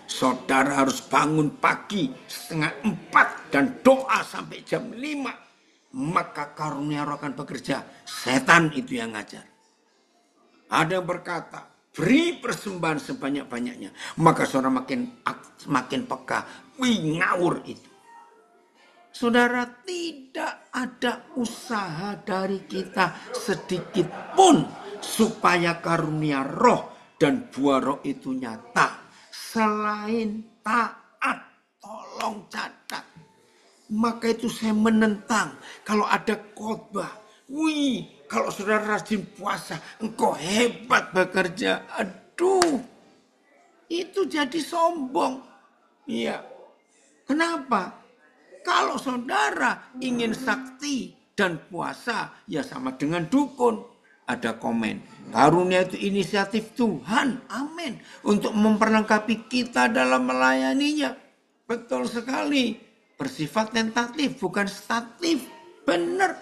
Saudara harus bangun pagi 3:30 dan doa sampai jam 5. Maka karunia Roh akan bekerja. Setan itu yang ngajar. Ada yang berkata, beri persembahan sebanyak-banyaknya. Maka saudara makin peka. Wih, ngawur itu. Saudara, tidak ada usaha dari kita sedikit pun supaya karunia Roh dan buah Roh itu nyata. Selain taat, tolong catat. Maka itu saya menentang kalau ada khotbah. Wih, kalau saudara rajin puasa, engkau hebat bekerja. Aduh, itu jadi sombong. Iya. Kenapa? Kalau saudara ingin sakti dan puasa, ya sama dengan dukun. Ada komen, karunia itu inisiatif Tuhan, amin, untuk memperlengkapi kita dalam melayaninya. Betul sekali, bersifat tentatif, bukan statif, benar.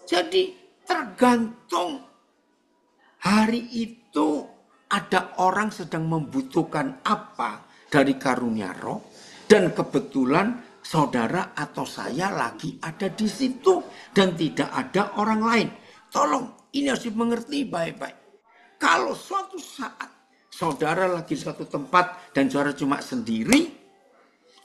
Jadi tergantung hari itu ada orang sedang membutuhkan apa dari karunia Roh, dan kebetulan saudara atau saya lagi ada di situ dan tidak ada orang lain. Tolong, ini harus dimengerti baik-baik. Kalau suatu saat saudara lagi di suatu tempat dan saudara cuma sendiri,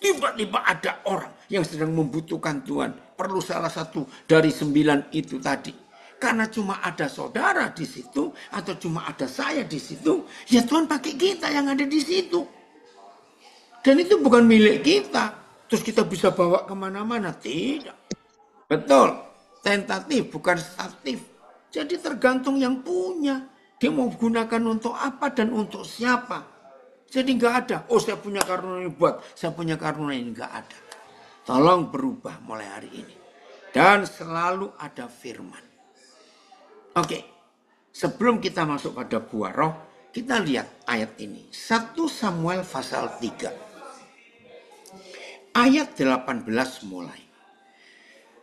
tiba-tiba ada orang yang sedang membutuhkan Tuhan. Perlu salah satu dari 9 itu tadi. Karena cuma ada saudara di situ atau cuma ada saya di situ, ya Tuhan pakai kita yang ada di situ. Dan itu bukan milik kita. Terus kita bisa bawa kemana-mana. Tidak. Betul. Tentatif bukan statif. Jadi tergantung yang punya. Dia mau gunakan untuk apa dan untuk siapa. Jadi nggak ada. Oh, saya punya karunia ini buat. Saya punya karunia ini. Nggak ada. Tolong berubah mulai hari ini. Dan selalu ada firman. Oke. Sebelum kita masuk pada buah roh, kita lihat ayat ini. 1 Samuel pasal 3. Ayat 18 mulai.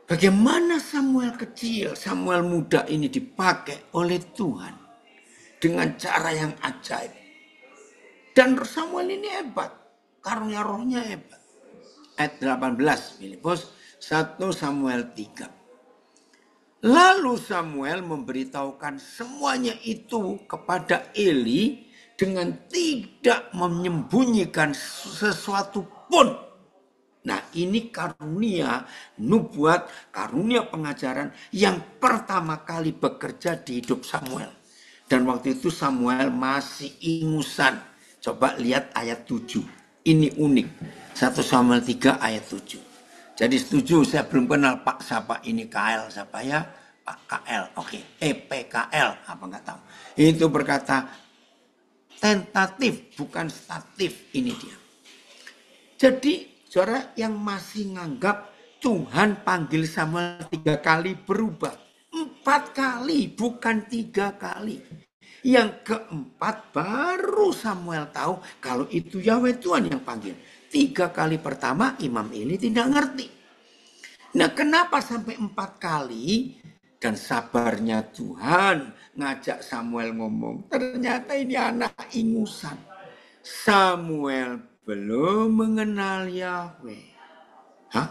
Bagaimana Samuel kecil, Samuel muda ini dipakai oleh Tuhan dengan cara yang ajaib. Dan Samuel ini hebat, karunia rohnya hebat. Ayat 18, Filipus 1 Samuel 3. Lalu Samuel memberitahukan semuanya itu kepada Eli dengan tidak menyembunyikan sesuatu pun. Nah, ini karunia nubuat, karunia pengajaran yang pertama kali bekerja di hidup Samuel. Dan waktu itu Samuel masih ingusan. Coba lihat ayat 7. Ini unik. 1 Samuel 3 ayat 7. Jadi setuju, saya belum kenal Pak siapa ini KL, siapa ya? Pak KL, oke. PKL, apa enggak tahu. Itu berkata, tentatif bukan statif, ini dia. Jadi, saudara yang masih nganggap Tuhan panggil Samuel 3 kali berubah. 4 kali, bukan 3 kali. Yang keempat baru Samuel tahu kalau itu Yahweh Tuhan yang panggil. 3 kali pertama Imam Eli tidak ngerti. Nah, kenapa sampai 4 kali? Dan sabarnya Tuhan ngajak Samuel ngomong. Ternyata ini anak ingusan. Samuel belum mengenal Yahweh. Hah?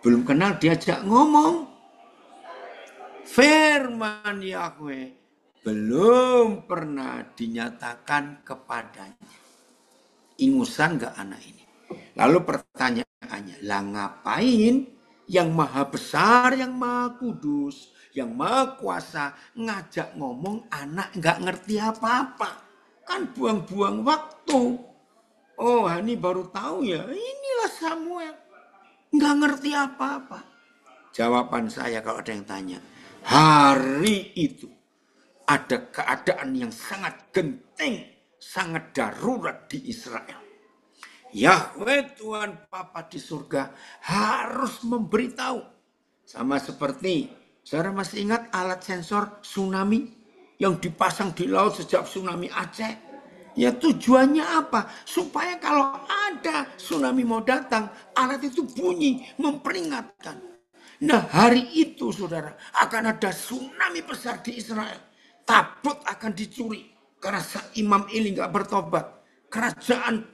Belum kenal diajak ngomong. Firman Yahweh belum pernah dinyatakan kepadanya. Ingusan gak anak ini? Lalu pertanyaannya, lah ngapain yang maha besar, yang maha kudus, yang maha kuasa ngajak ngomong anak gak ngerti apa-apa? Kan buang-buang waktu. Oh, ini baru tahu ya, inilah Samuel. Gak ngerti apa-apa. Jawaban saya kalau ada yang tanya, hari itu ada keadaan yang sangat genting, sangat darurat di Israel. Yahweh Tuhan Bapa di surga harus memberitahu. Sama seperti, saudara masih ingat alat sensor tsunami yang dipasang di laut sejak tsunami Aceh? Ya tujuannya apa? Supaya kalau ada tsunami mau datang, alat itu bunyi memperingatkan. Nah hari itu saudara akan ada tsunami besar di Israel. Tabut akan dicuri karena Imam Eli nggak bertobat. Kerajaan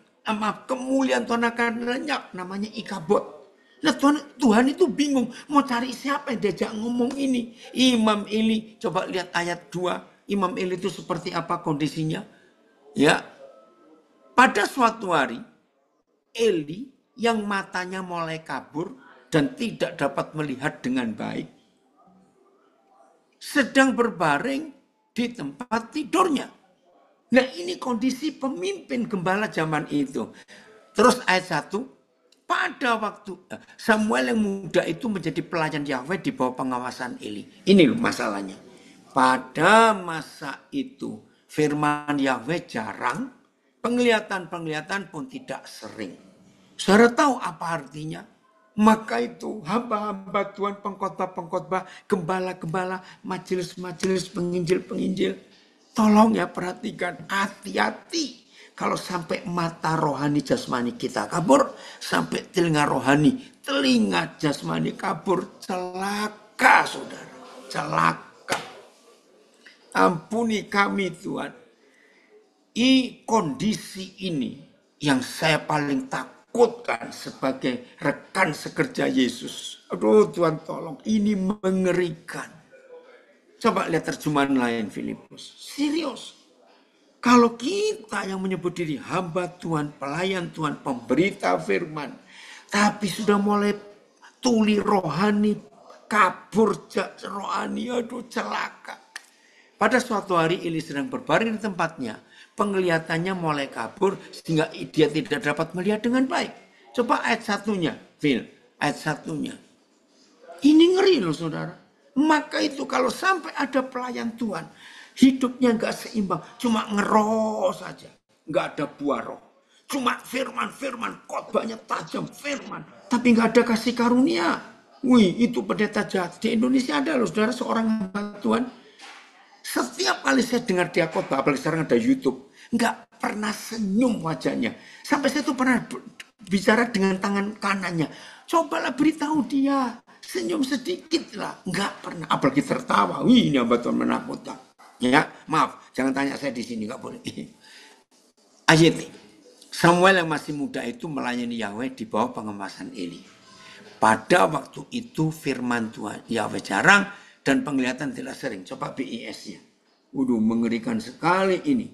kemuliaan Tuhan akan lenyap, namanya Ikabod. Nah Tuhan itu bingung mau cari siapa yang diajak ngomong ini. Imam Eli, coba lihat ayat 2. Imam Eli itu seperti apa kondisinya? Ya, pada suatu hari Eli yang matanya mulai kabur dan tidak dapat melihat dengan baik sedang berbaring di tempat tidurnya. Nah ini kondisi pemimpin gembala zaman itu. Terus ayat 1, pada waktu Samuel yang muda itu menjadi pelayan Yahweh di bawah pengawasan Eli. Ini loh masalahnya. Pada masa itu firman Yahweh jarang, penglihatan-penglihatan pun tidak sering. Saudara tahu apa artinya? Maka itu hamba-hamba Tuhan, pengkhotbah-pengkhotbah, gembala-gembala, majelis-majelis, penginjil-penginjil. Tolong ya perhatikan, hati-hati. Kalau sampai mata rohani jasmani kita kabur, sampai telinga rohani, telinga jasmani kabur, celaka saudara, celaka. Ampuni kami Tuhan. Kondisi ini yang saya paling takutkan sebagai rekan sekerja Yesus. Aduh Tuhan tolong, ini mengerikan. Coba lihat terjemahan lain Filipus. Serius. Kalau kita yang menyebut diri hamba Tuhan, pelayan Tuhan, pemberita firman, tapi sudah mulai tuli rohani, kabur rohani, aduh celaka. Pada suatu hari Eli sedang berbaring di tempatnya, penglihatannya mulai kabur sehingga dia tidak dapat melihat dengan baik. Coba ayat 1-nya, Phil, ayat 1-nya. Ini ngeri loh saudara. Maka itu kalau sampai ada pelayan Tuhan, hidupnya nggak seimbang, cuma ngeroh saja, nggak ada buah roh, cuma firman, khotbahnya tajam firman, tapi nggak ada kasih karunia. Wih, itu pendeta jahat. Di Indonesia ada loh, saudara, seorang hamba Tuhan. Setiap kali saya dengar dia khotbah, apalagi sekarang ada YouTube, nggak pernah senyum wajahnya. Sampai saya tuh pernah bicara dengan tangan kanannya. Cobalah beritahu dia, senyum sedikit lah, nggak pernah. Apalagi tertawa. Wih, ini hamba Tuhan menakutkan. Ya, maaf, jangan tanya saya di sini, nggak boleh. Ayat Samuel yang masih muda itu melayani Yahweh di bawah pengawasan Eli. Pada waktu itu firman Tuhan Yahweh jarang dan penglihatan tidak sering. Coba BIS-nya. Waduh, mengerikan sekali ini.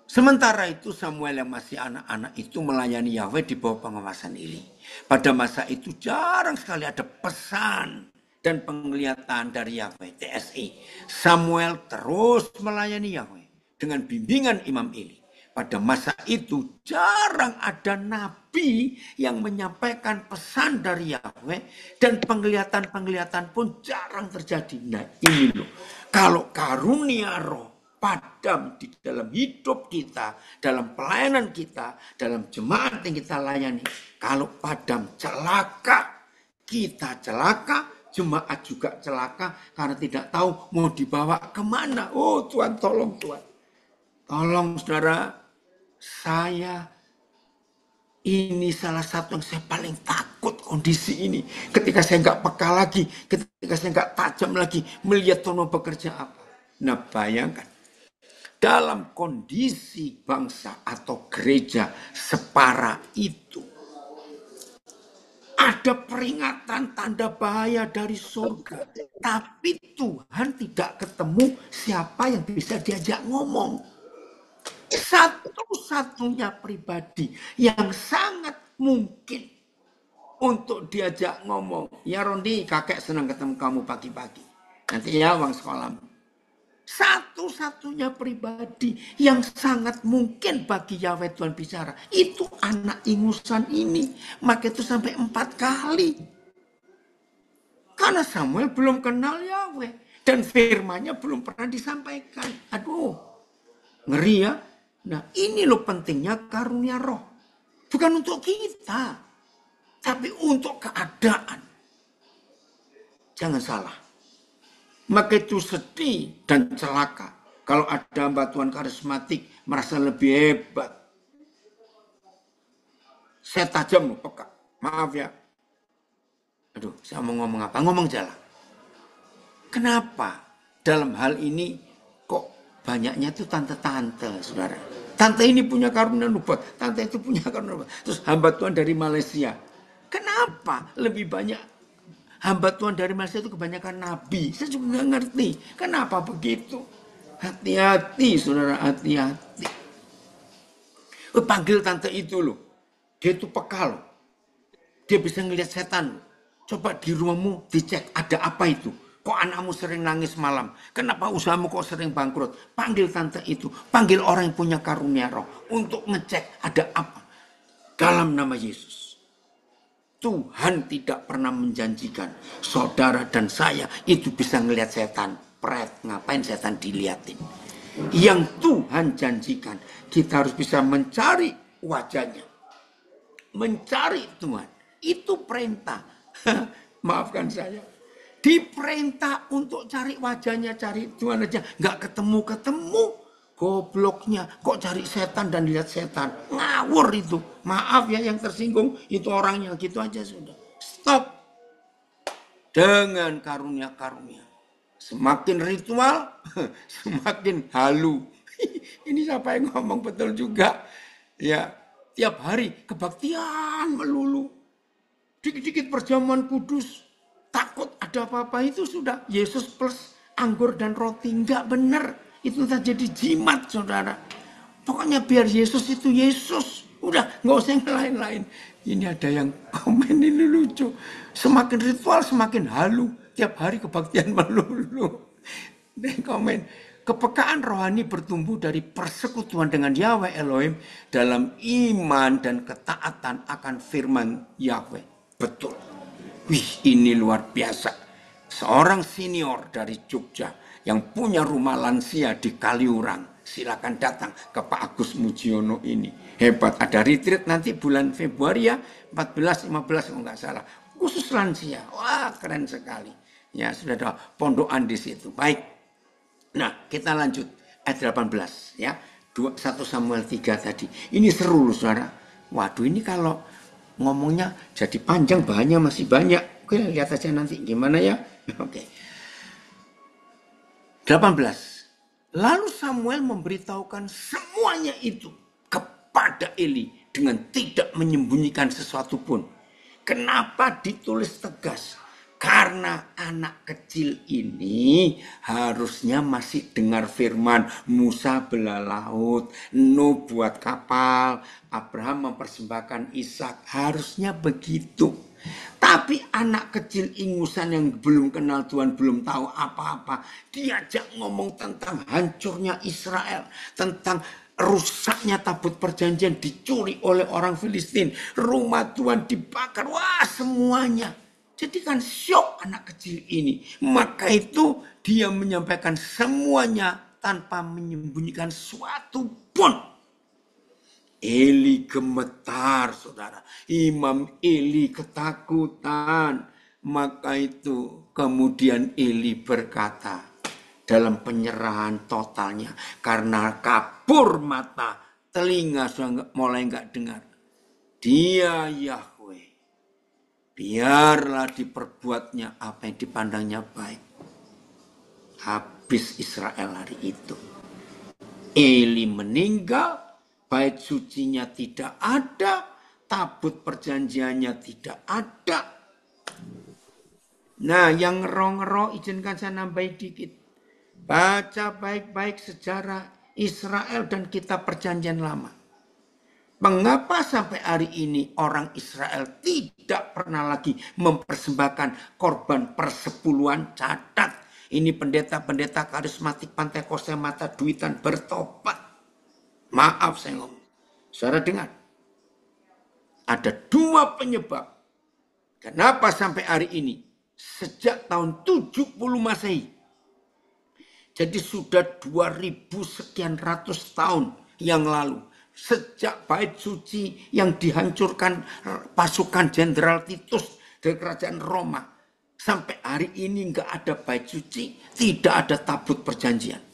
Sementara itu Samuel yang masih anak-anak itu melayani Yahweh di bawah pengawasan Eli. Pada masa itu jarang sekali ada pesan dan penglihatan dari Yahweh, TSI. Samuel terus melayani Yahweh dengan bimbingan Imam Eli. Pada masa itu jarang ada nabi yang menyampaikan pesan dari Yahweh dan penglihatan-penglihatan pun jarang terjadi. Nah ini loh, kalau karunia roh padam di dalam hidup kita, dalam pelayanan kita, dalam jemaat yang kita layani, kalau padam celaka, kita celaka, jemaat juga celaka karena tidak tahu mau dibawa kemana. Oh Tuhan, tolong Tuhan. Tolong saudara, saya ini salah satu yang saya paling takut kondisi ini. Ketika saya nggak peka lagi, ketika saya nggak tajam lagi melihat Tuhan bekerja apa. Nah bayangkan, dalam kondisi bangsa atau gereja separah itu, ada peringatan tanda bahaya dari surga. Tapi Tuhan tidak ketemu siapa yang bisa diajak ngomong. Satu-satunya pribadi yang sangat mungkin untuk diajak ngomong. Ya Rondi, kakek senang ketemu kamu pagi-pagi. Nanti ya uang sekolahmu. Satu-satunya pribadi yang sangat mungkin bagi Yahweh Tuhan bicara. Itu anak ingusan ini. Maka itu sampai 4 kali. Karena Samuel belum kenal Yahweh. Dan firman-Nya belum pernah disampaikan. Aduh, ngeri ya. Nah ini loh pentingnya karunia roh. Bukan untuk kita. Tapi untuk keadaan. Jangan salah. Maka itu sedih dan celaka Kalau ada hamba Tuhan karismatik merasa lebih hebat. Saya tajam peka. Maaf ya. Aduh, saya mau ngomong apa? Ngomong jalan. Kenapa dalam hal ini kok banyaknya itu tante-tante, saudara? Tante ini punya karunia nubuat, tante itu punya karunia nubuat. Terus hamba Tuhan dari Malaysia. Kenapa lebih banyak hamba Tuhan dari Malaysia itu kebanyakan nabi? Saya juga nggak ngerti. Kenapa begitu? Hati-hati, saudara, hati-hati. Panggil tante itu loh. Dia itu peka loh. Dia bisa ngelihat setan. Coba di rumahmu dicek ada apa itu. Kok anakmu sering nangis malam? Kenapa usahamu kok sering bangkrut? Panggil tante itu. Panggil orang yang punya karunia roh. Untuk ngecek ada apa. Dalam nama Yesus. Tuhan tidak pernah menjanjikan. Saudara dan saya itu bisa ngelihat setan. Pret, ngapain setan dilihatin? Yang Tuhan janjikan. Kita harus bisa mencari wajahnya. Mencari Tuhan. Itu perintah. Maafkan saya. Diperintah untuk cari wajahnya, cari Tuhan aja. Nggak ketemu-ketemu. Gobloknya. Kok cari setan dan lihat setan. Ngawur itu. Maaf ya yang tersinggung. Itu orangnya gitu aja sudah. Stop. Dengan karunia-karunia. Semakin ritual, semakin halu. Ini siapa yang ngomong betul juga. Ya, tiap hari kebaktian melulu. Dikit-dikit perjamuan kudus. Takut ada apa-apa itu sudah Yesus plus anggur dan roti. Enggak benar. Itu jadi jimat, saudara. Pokoknya biar Yesus itu Yesus. Udah, nggak usah yang lain-lain. Ini ada yang komen ini lucu. Semakin ritual, semakin halu. Tiap hari kebaktian melulu. Dan komen, kepekaan rohani bertumbuh dari persekutuan dengan Yahweh Elohim dalam iman dan ketaatan akan firman Yahweh. Betul. Wih, ini luar biasa. Seorang senior dari Jogja yang punya rumah lansia di Kaliurang. Silakan datang ke Pak Agus Mujiono ini. Hebat. Ada retreat nanti bulan Februari ya. 14-15 kalau nggak salah. Khusus lansia. Wah, keren sekali. Ya, sudah ada pondokan di situ. Baik. Nah, kita lanjut. Ayat 18 ya. 1 Samuel 3 tadi. Ini seru loh, saudara. Waduh, ini kalau ngomongnya jadi panjang, bahannya masih banyak. Oke, lihat aja nanti gimana ya. Oke. 18. Lalu Samuel memberitahukan semuanya itu kepada Eli dengan tidak menyembunyikan sesuatu pun. Kenapa ditulis tegas? Karena anak kecil ini harusnya masih dengar firman. Musa belah laut, Nuh buat kapal, Abraham mempersembahkan Ishak. Harusnya begitu. Tapi anak kecil ingusan yang belum kenal Tuhan, belum tahu apa-apa, diajak ngomong tentang hancurnya Israel, tentang rusaknya tabut perjanjian dicuri oleh orang Filistin, rumah Tuhan dibakar, wah semuanya. Jadi kan syok anak kecil ini. Maka itu dia menyampaikan semuanya tanpa menyembunyikan suatu pun. Eli gemetar, saudara. Imam Eli ketakutan. Maka itu kemudian Eli berkata dalam penyerahan totalnya. Karena kabur mata, telinga sudah mulai enggak dengar. Dia Yahweh. Biarlah diperbuatnya apa yang dipandangnya baik. Habis Israel hari itu. Eli meninggal. Bait sucinya tidak ada, tabut perjanjiannya tidak ada. Nah, yang ngero-ngero izinkan saya nambahin dikit. Baca baik-baik sejarah Israel dan kitab perjanjian lama. Mengapa sampai hari ini orang Israel tidak pernah lagi mempersembahkan korban persepuluhan? Catat. Ini pendeta-pendeta karismatik Pantekoste mata duitan bertobat. Maaf saya ngomong. Saudara dengar. Ada dua penyebab. Kenapa sampai hari ini. Sejak tahun 70 Masehi. Jadi sudah 2000 sekian ratus tahun yang lalu. Sejak bait suci yang dihancurkan pasukan Jenderal Titus dari kerajaan Roma. Sampai hari ini nggak ada bait suci. Tidak ada tabut perjanjian.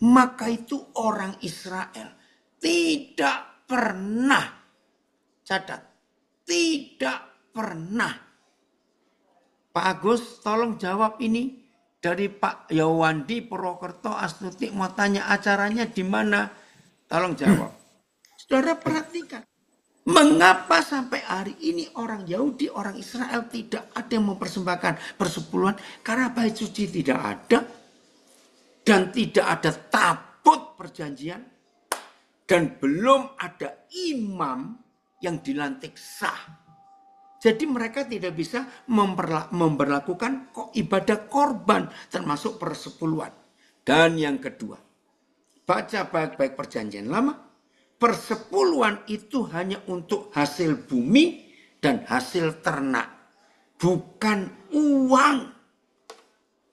Maka itu orang Israel tidak pernah, catat, tidak pernah. Pak Agus tolong jawab ini dari Pak Yawandi Purwokerto Astuti mau tanya acaranya di mana? Tolong jawab. Saudara perhatikan. Mengapa sampai hari ini orang Yahudi, orang Israel tidak ada yang mempersembahkan persepuluhan? Karena bait suci tidak ada. Dan tidak ada tabut perjanjian. Dan belum ada imam yang dilantik sah. Jadi mereka tidak bisa memperlakukan ibadah korban termasuk persepuluhan. Dan yang kedua, baca baik-baik perjanjian lama, persepuluhan itu hanya untuk hasil bumi dan hasil ternak. Bukan uang.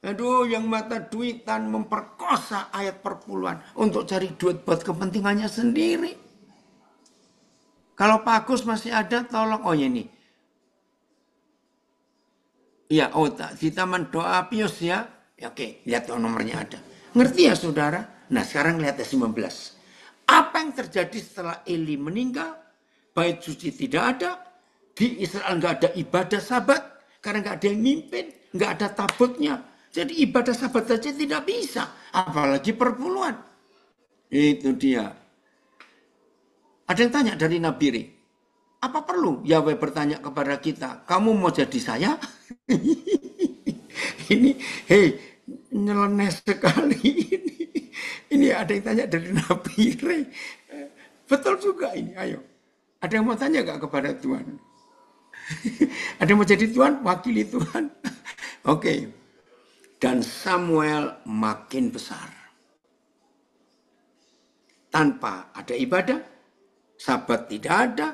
Aduh, yang mata duitan memperkosa ayat perpuluhan untuk cari duit buat kepentingannya sendiri. Kalau Pak Agus masih ada, tolong. Oh ya ini. Ya, di Taman Doa Pius ya. Oke, lihat nomornya ada. Ngerti ya saudara? Nah sekarang lihat ayat 19. Apa yang terjadi setelah Eli meninggal? Bait suci tidak ada. Di Israel nggak ada ibadah sabat. Karena nggak ada yang mimpin. Nggak ada tabutnya. Jadi ibadah sabat saja tidak bisa. Apalagi perpuluhan. Itu dia. Ada yang tanya dari Nabiri. Apa perlu Yahweh bertanya kepada kita, kamu mau jadi saya? Ini, nyeleneh sekali ini. Ini ada yang tanya dari Nabire. Betul juga ini, ayo. Ada yang mau tanya gak kepada Tuhan? Ada yang mau jadi Tuhan? Wakili Tuhan. Oke. Dan Samuel makin besar. Tanpa ada ibadah, sabat tidak ada,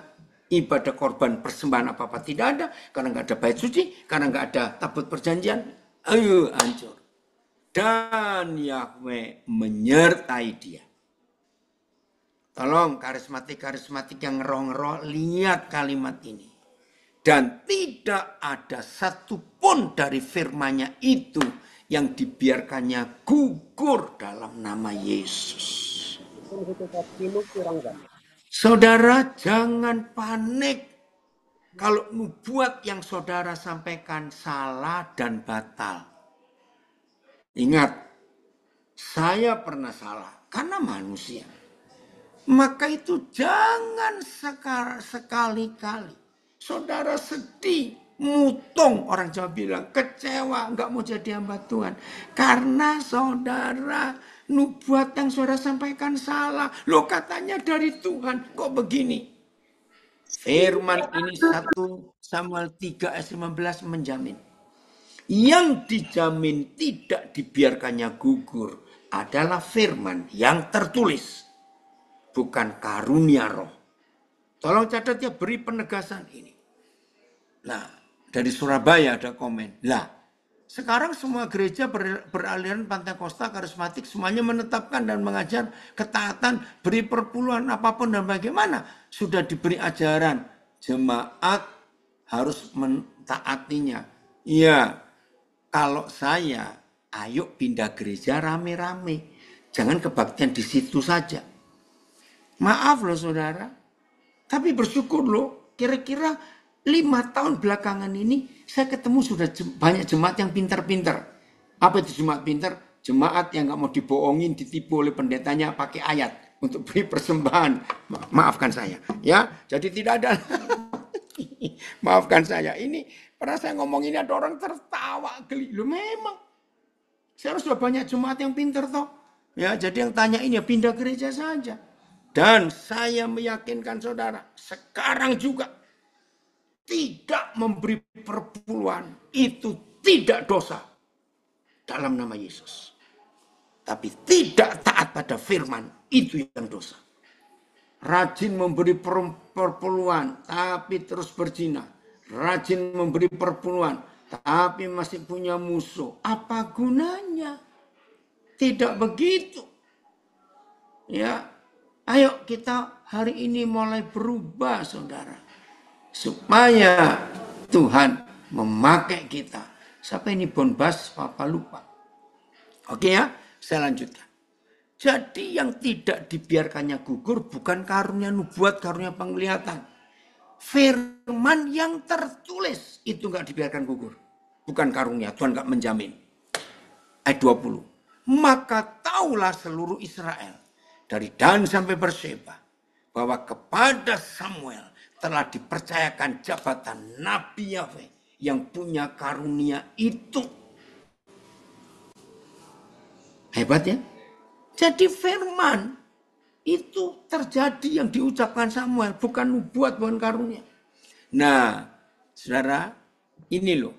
ibadah korban persembahan apa-apa tidak ada, karena nggak ada bait suci, karena nggak ada tabut perjanjian, ayo hancur. Dan Yahweh menyertai dia. Tolong karismatik yang ngeroh-ngeroh, lihat kalimat ini. Dan tidak ada satupun dari firman-Nya itu yang dibiarkannya gugur dalam nama Yesus. Saudara jangan panik kalau nubuat yang saudara sampaikan salah dan batal. Ingat, saya pernah salah karena manusia. Maka itu jangan sekali-kali saudara sedih, mutung, orang Jawa bilang, kecewa, nggak mau jadi hamba Tuhan. Karena saudara nubuat yang saudara sampaikan salah. Loh katanya dari Tuhan, kok begini? Firman ini 1 Samuel 3 ayat 15 menjamin. Yang dijamin tidak dibiarkannya gugur adalah firman yang tertulis. Bukan karunia roh. Tolong catat ya, beri penegasan ini. Nah, dari Surabaya ada komen. Lah, sekarang semua gereja beraliran Pentakosta karismatik semuanya menetapkan dan mengajar ketaatan, beri perpuluhan apapun dan bagaimana. Sudah diberi ajaran, jemaat harus mentaatinya. Iya, kalau saya, ayo pindah gereja rame-rame. Jangan kebaktian di situ saja. Maaf loh saudara, tapi bersyukur loh, kira-kira 5 tahun belakangan ini saya ketemu sudah banyak jemaat yang pintar-pintar. Apa itu jemaat pintar? Jemaat yang gak mau dibohongin, ditipu oleh pendetanya pakai ayat untuk beri persembahan. Maafkan saya, ya. Jadi tidak ada. Maafkan saya. Ini pernah saya ngomong ini ada orang tertawa geli. Loh memang. Saya sudah banyak jemaat yang pintar toh. Ya, jadi yang tanya ini ya pindah gereja saja. Dan saya meyakinkan saudara, sekarang juga tidak memberi perpuluhan itu tidak dosa dalam nama Yesus. Tapi tidak taat pada firman itu yang dosa. Rajin memberi perpuluhan tapi terus berzina. Rajin memberi perpuluhan tapi masih punya musuh. Apa gunanya? Tidak begitu. Ya. Ayo kita hari ini mulai berubah saudara. Supaya Tuhan memakai kita. Siapa ini Bonbas? Papa lupa. Oke ya, saya lanjutkan. Jadi yang tidak dibiarkannya gugur bukan karunia nubuat, karunia penglihatan. Firman yang tertulis itu nggak dibiarkan gugur. Bukan karunia, Tuhan nggak menjamin. Ayat 20. Maka taulah seluruh Israel dari Dan sampai Berseba bahwa kepada Samuel telah dipercayakan jabatan Nabi Yahweh yang punya karunia itu. Hebat ya? Jadi firman itu terjadi yang diucapkan Samuel, bukan nubuat, bukan karunia. Nah, saudara, ini loh.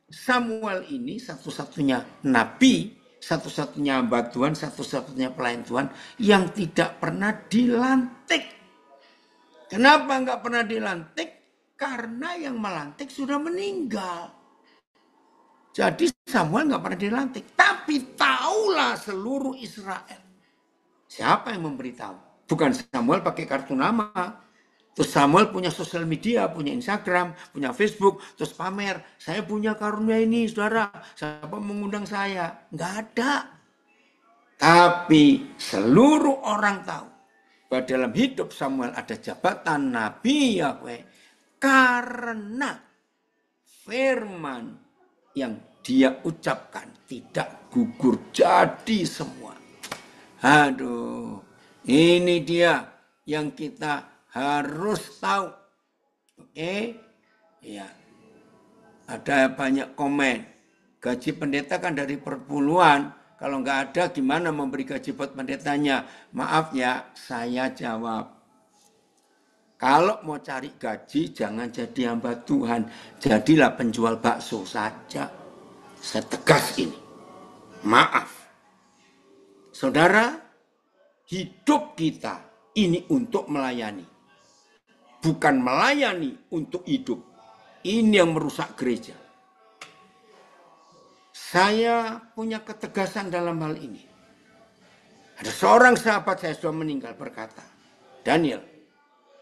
Samuel ini satu-satunya nabi, satu-satunya hamba Tuhan, satu-satunya pelayan Tuhan yang tidak pernah dilantik. Kenapa nggak pernah dilantik? Karena yang melantik sudah meninggal. Jadi Samuel nggak pernah dilantik. Tapi taulah seluruh Israel. Siapa yang memberitahu? Bukan Samuel pakai kartu nama. Terus Samuel punya sosial media, punya Instagram, punya Facebook, terus pamer. Saya punya karunia ini, saudara. Siapa mengundang saya? Nggak ada. Tapi seluruh orang tahu bahwa dalam hidup Samuel ada jabatan Nabi Yahweh. Karena firman yang dia ucapkan tidak gugur jadi semua. Aduh, ini dia yang kita harus tahu. Oke? Ya. Ada banyak komen. Gaji pendeta kan dari perpuluhan. Kalau nggak ada gimana memberi gaji buat pendetanya? Maaf ya, saya jawab. Kalau mau cari gaji jangan jadi hamba Tuhan. Jadilah penjual bakso saja. Saya tegas ini. Maaf. Saudara, hidup kita ini untuk melayani. Bukan melayani untuk hidup. Ini yang merusak gereja. Saya punya ketegasan dalam hal ini. Ada seorang sahabat saya sudah meninggal berkata, Daniel,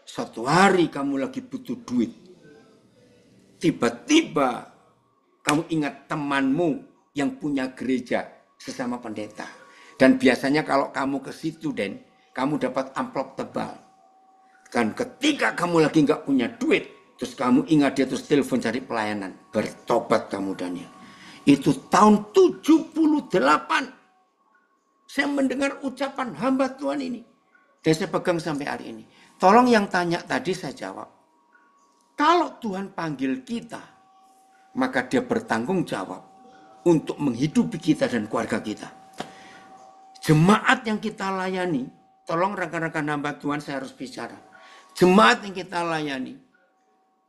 suatu hari kamu lagi butuh duit. Tiba-tiba kamu ingat temanmu yang punya gereja sesama pendeta. Dan biasanya kalau kamu ke situ, Den, kamu dapat amplop tebal. Dan ketika kamu lagi nggak punya duit, terus kamu ingat dia terus telepon cari pelayanan. Bertobat kamu, Daniel. Itu tahun 78. Saya mendengar ucapan hamba Tuhan ini. Dan saya pegang sampai hari ini. Tolong yang tanya tadi saya jawab. Kalau Tuhan panggil kita, maka dia bertanggung jawab untuk menghidupi kita dan keluarga kita. Jemaat yang kita layani, tolong rekan-rekan hamba Tuhan saya harus bicara. Jemaat yang kita layani,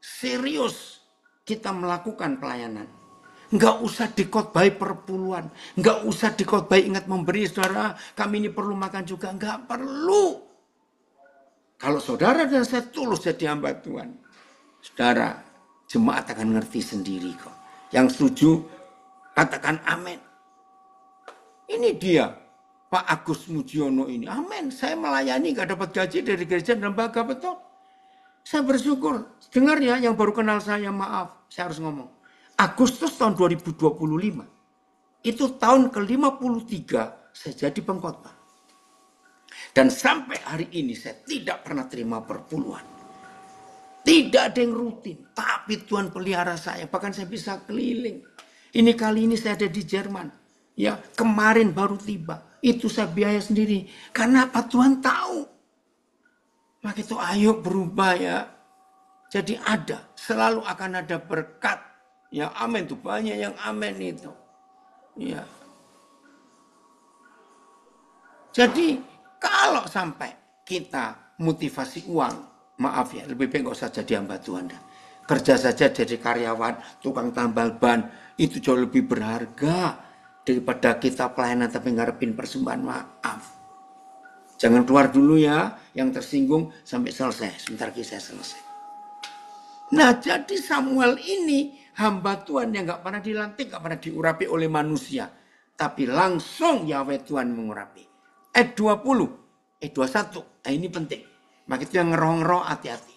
serius kita melakukan pelayanan. Enggak usah dikhotbahi perpuluhan, enggak usah dikhotbahi ingat memberi, saudara, kami ini perlu makan juga, enggak perlu. Kalau saudara dan saya tulus jadi hamba Tuhan, saudara, jemaat akan ngerti sendiri kok. Yang setuju, katakan amin. Ini dia, Pak Agus Mujiono ini. Amin, saya melayani gak dapat gaji dari gereja dan lembaga, betul. Saya bersyukur. Dengar ya, yang baru kenal saya, maaf, saya harus ngomong. Agustus tahun 2025, itu tahun ke-53 saya jadi pengkhotbah. Dan sampai hari ini saya tidak pernah terima perpuluhan. Tidak ada yang rutin, tapi Tuhan pelihara saya, bahkan saya bisa keliling. Ini kali ini saya ada di Jerman. Ya, kemarin baru tiba. Itu saya biaya sendiri. Karena apa? Tuhan tahu. Maka itu ayo berubah ya. Jadi ada, selalu akan ada berkat. Ya amin tuh, banyak yang amin itu. Ya. Jadi kalau sampai kita motivasi uang, maaf ya, lebih baik gak usah jadi hamba Tuhan. Kerja saja jadi karyawan, tukang tambal ban, itu jauh lebih berharga daripada kita pelayanan tapi ngarepin persembahan, maaf. Jangan keluar dulu ya, yang tersinggung sampai selesai. Sebentar lagi saya selesai. Nah, jadi Samuel ini hamba Tuhan yang gak pernah dilantik, gak pernah diurapi oleh manusia. Tapi langsung Yahweh Tuhan mengurapi. Ayat 20, 21, nah ini penting. Maka itu yang ngeroh-ngeroh hati-hati.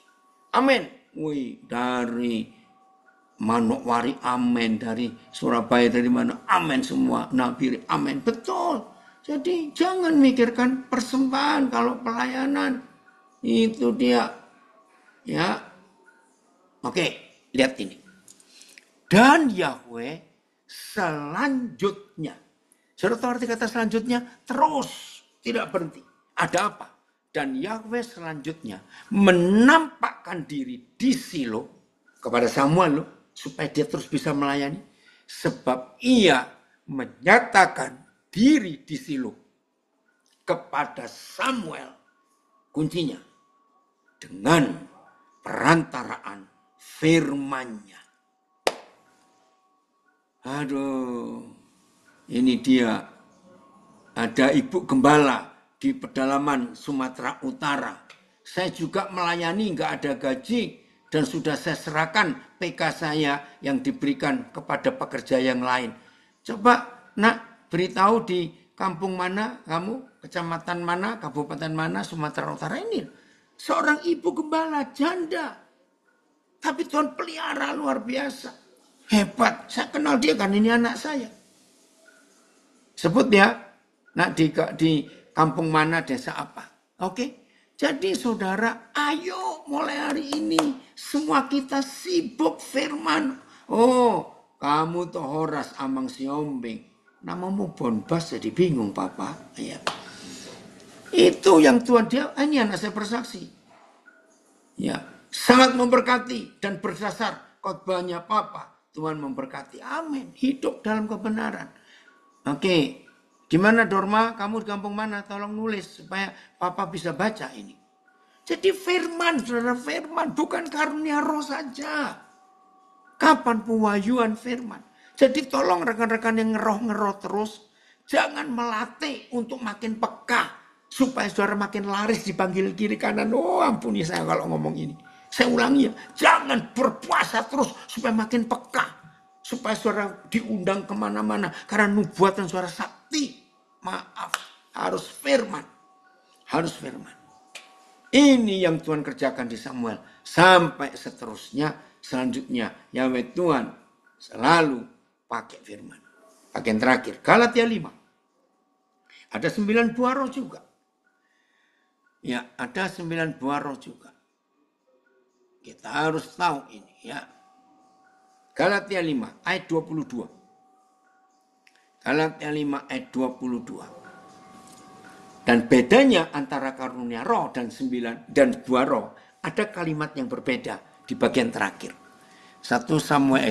Amin. Wih, dari Manokwari, amin. Dari Surabaya, dari mana, amin semua. Nabiri, amin. Betul. Jadi jangan mikirkan persembahan kalau pelayanan. Itu dia. Ya. Oke, lihat ini. Dan Yahweh selanjutnya. Saudara tahu arti kata selanjutnya? Terus, tidak berhenti. Ada apa? Dan Yahweh selanjutnya menampakkan diri di Silo kepada Samuel loh, supaya dia terus bisa melayani. Sebab ia menyatakan diri di Silo kepada Samuel. Kuncinya dengan perantaraan firman-Nya. Aduh, ini dia. Ada ibu gembala di pedalaman Sumatera Utara. Saya juga melayani, nggak ada gaji. Dan sudah saya serahkan PK saya yang diberikan kepada pekerja yang lain. Coba nak beritahu di kampung mana kamu, kecamatan mana, kabupaten mana, Sumatera Utara ini. Seorang ibu gembala, janda. Tapi Tuhan pelihara luar biasa. Hebat, saya kenal dia kan, ini anak saya. Sebut ya, nak di kampung mana, desa apa. Oke. Jadi saudara, ayo mulai hari ini semua kita sibuk firman. Oh, kamu toh Horas Amang Siombing. Namamu Bonbas jadi bingung papa. Ya. Itu yang Tuhan dia, ini anak saya bersaksi. Ya, sangat memberkati dan berdasar khotbahnya papa. Tuhan memberkati. Amin. Hidup dalam kebenaran. Oke. Gimana Dorma? Kamu di kampung mana? Tolong nulis supaya papa bisa baca ini. Jadi firman, saudara, firman. Bukan karunia roh saja. Kapan pewahyuan firman? Jadi tolong rekan-rekan yang ngeroh-ngeroh terus. Jangan melatih untuk makin peka. Supaya saudara makin laris dipanggil kiri kanan. Oh ampuni saya kalau ngomong ini. Saya ulangi ya. Jangan berpuasa terus supaya makin peka. Supaya saudara diundang kemana-mana. Karena nubuatan saudara sakti. Maaf. Harus firman. Harus firman. Ini yang Tuhan kerjakan di Samuel. Sampai seterusnya. Selanjutnya. Yahweh Tuhan selalu pakai firman. Bagian terakhir. Galatia 5. Ada 9 buah roh juga. Ya, ada 9 buah roh juga. Kita harus tahu ini ya. Galatia 5 ayat 22. Galatia 5 ayat 22. Dan bedanya antara karunia roh dan 9 dan buah roh, ada kalimat yang berbeda di bagian terakhir. 1 Samuel.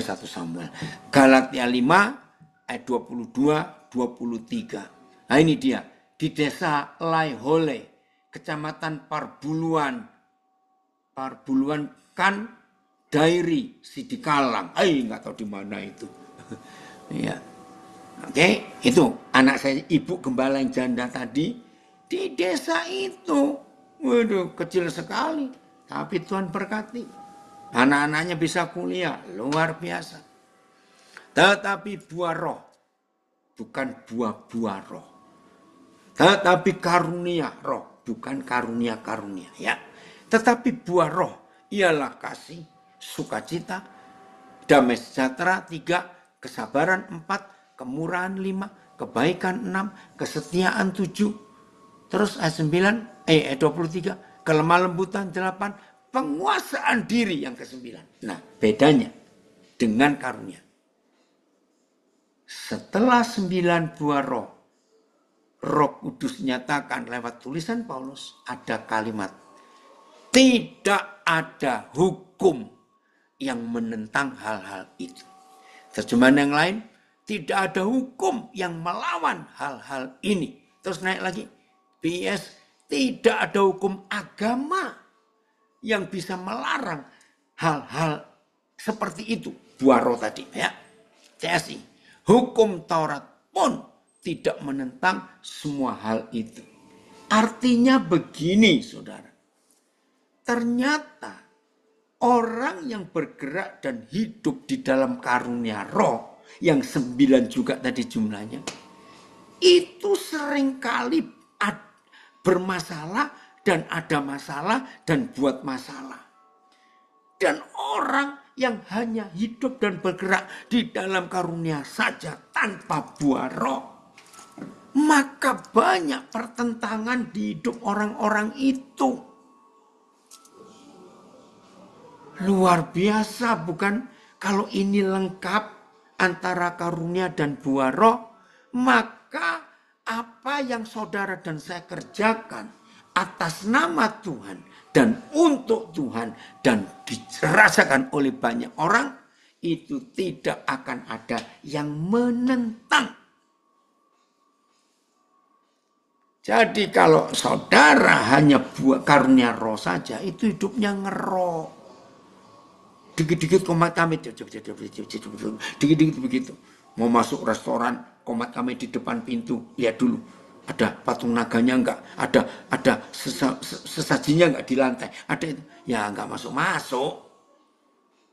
Galatia 5 ayat 22 23. Nah ini dia, di desa Laihole, Kecamatan Parbuluan kan Dairi Sidikalang. Nggak tahu di mana itu. Ya. Oke, itu anak saya ibu gembala yang janda tadi di desa itu. Waduh, kecil sekali. Tapi Tuhan berkati. Anak-anaknya bisa kuliah, luar biasa. Tetapi buah roh bukan buah-buah roh. Tetapi karunia roh, bukan karunia-karunia ya. Tetapi buah roh ialah kasih, sukacita, damai sejahtera 3, kesabaran 4, kemurahan 5, kebaikan 6, kesetiaan 7. Terus ayat 23, kelemah lembutan 8, penguasaan diri yang ke-9. Nah, bedanya dengan karunia. Setelah 9 buah roh, Roh Kudus nyatakan lewat tulisan Paulus, ada kalimat, tidak ada hukum yang menentang hal-hal itu. Terjemahan yang lain, tidak ada hukum yang melawan hal-hal ini. Terus naik lagi, PS, tidak ada hukum agama yang bisa melarang hal-hal seperti itu. Buah roh tadi ya. CSI, hukum Taurat pun tidak menentang semua hal itu. Artinya begini, saudara. Ternyata orang yang bergerak dan hidup di dalam karunia roh, yang 9 juga tadi jumlahnya, itu seringkali bermasalah dan ada masalah dan buat masalah. Dan orang yang hanya hidup dan bergerak di dalam karunia saja tanpa buah roh, maka banyak pertentangan di hidup orang-orang itu. Luar biasa, bukan? Kalau ini lengkap antara karunia dan buah roh, maka apa yang saudara dan saya kerjakan atas nama Tuhan dan untuk Tuhan dan dirasakan oleh banyak orang, itu tidak akan ada yang menentang. Jadi kalau saudara hanya buat karunia roh saja, itu hidupnya ngerok. Dikit-dikit komat kami, dikit-dikit begitu. Mau masuk restoran, komat kami di depan pintu, lihat dulu. Ada patung naganya enggak? Ada sesajinya enggak di lantai? Ada itu. Ya enggak masuk-masuk.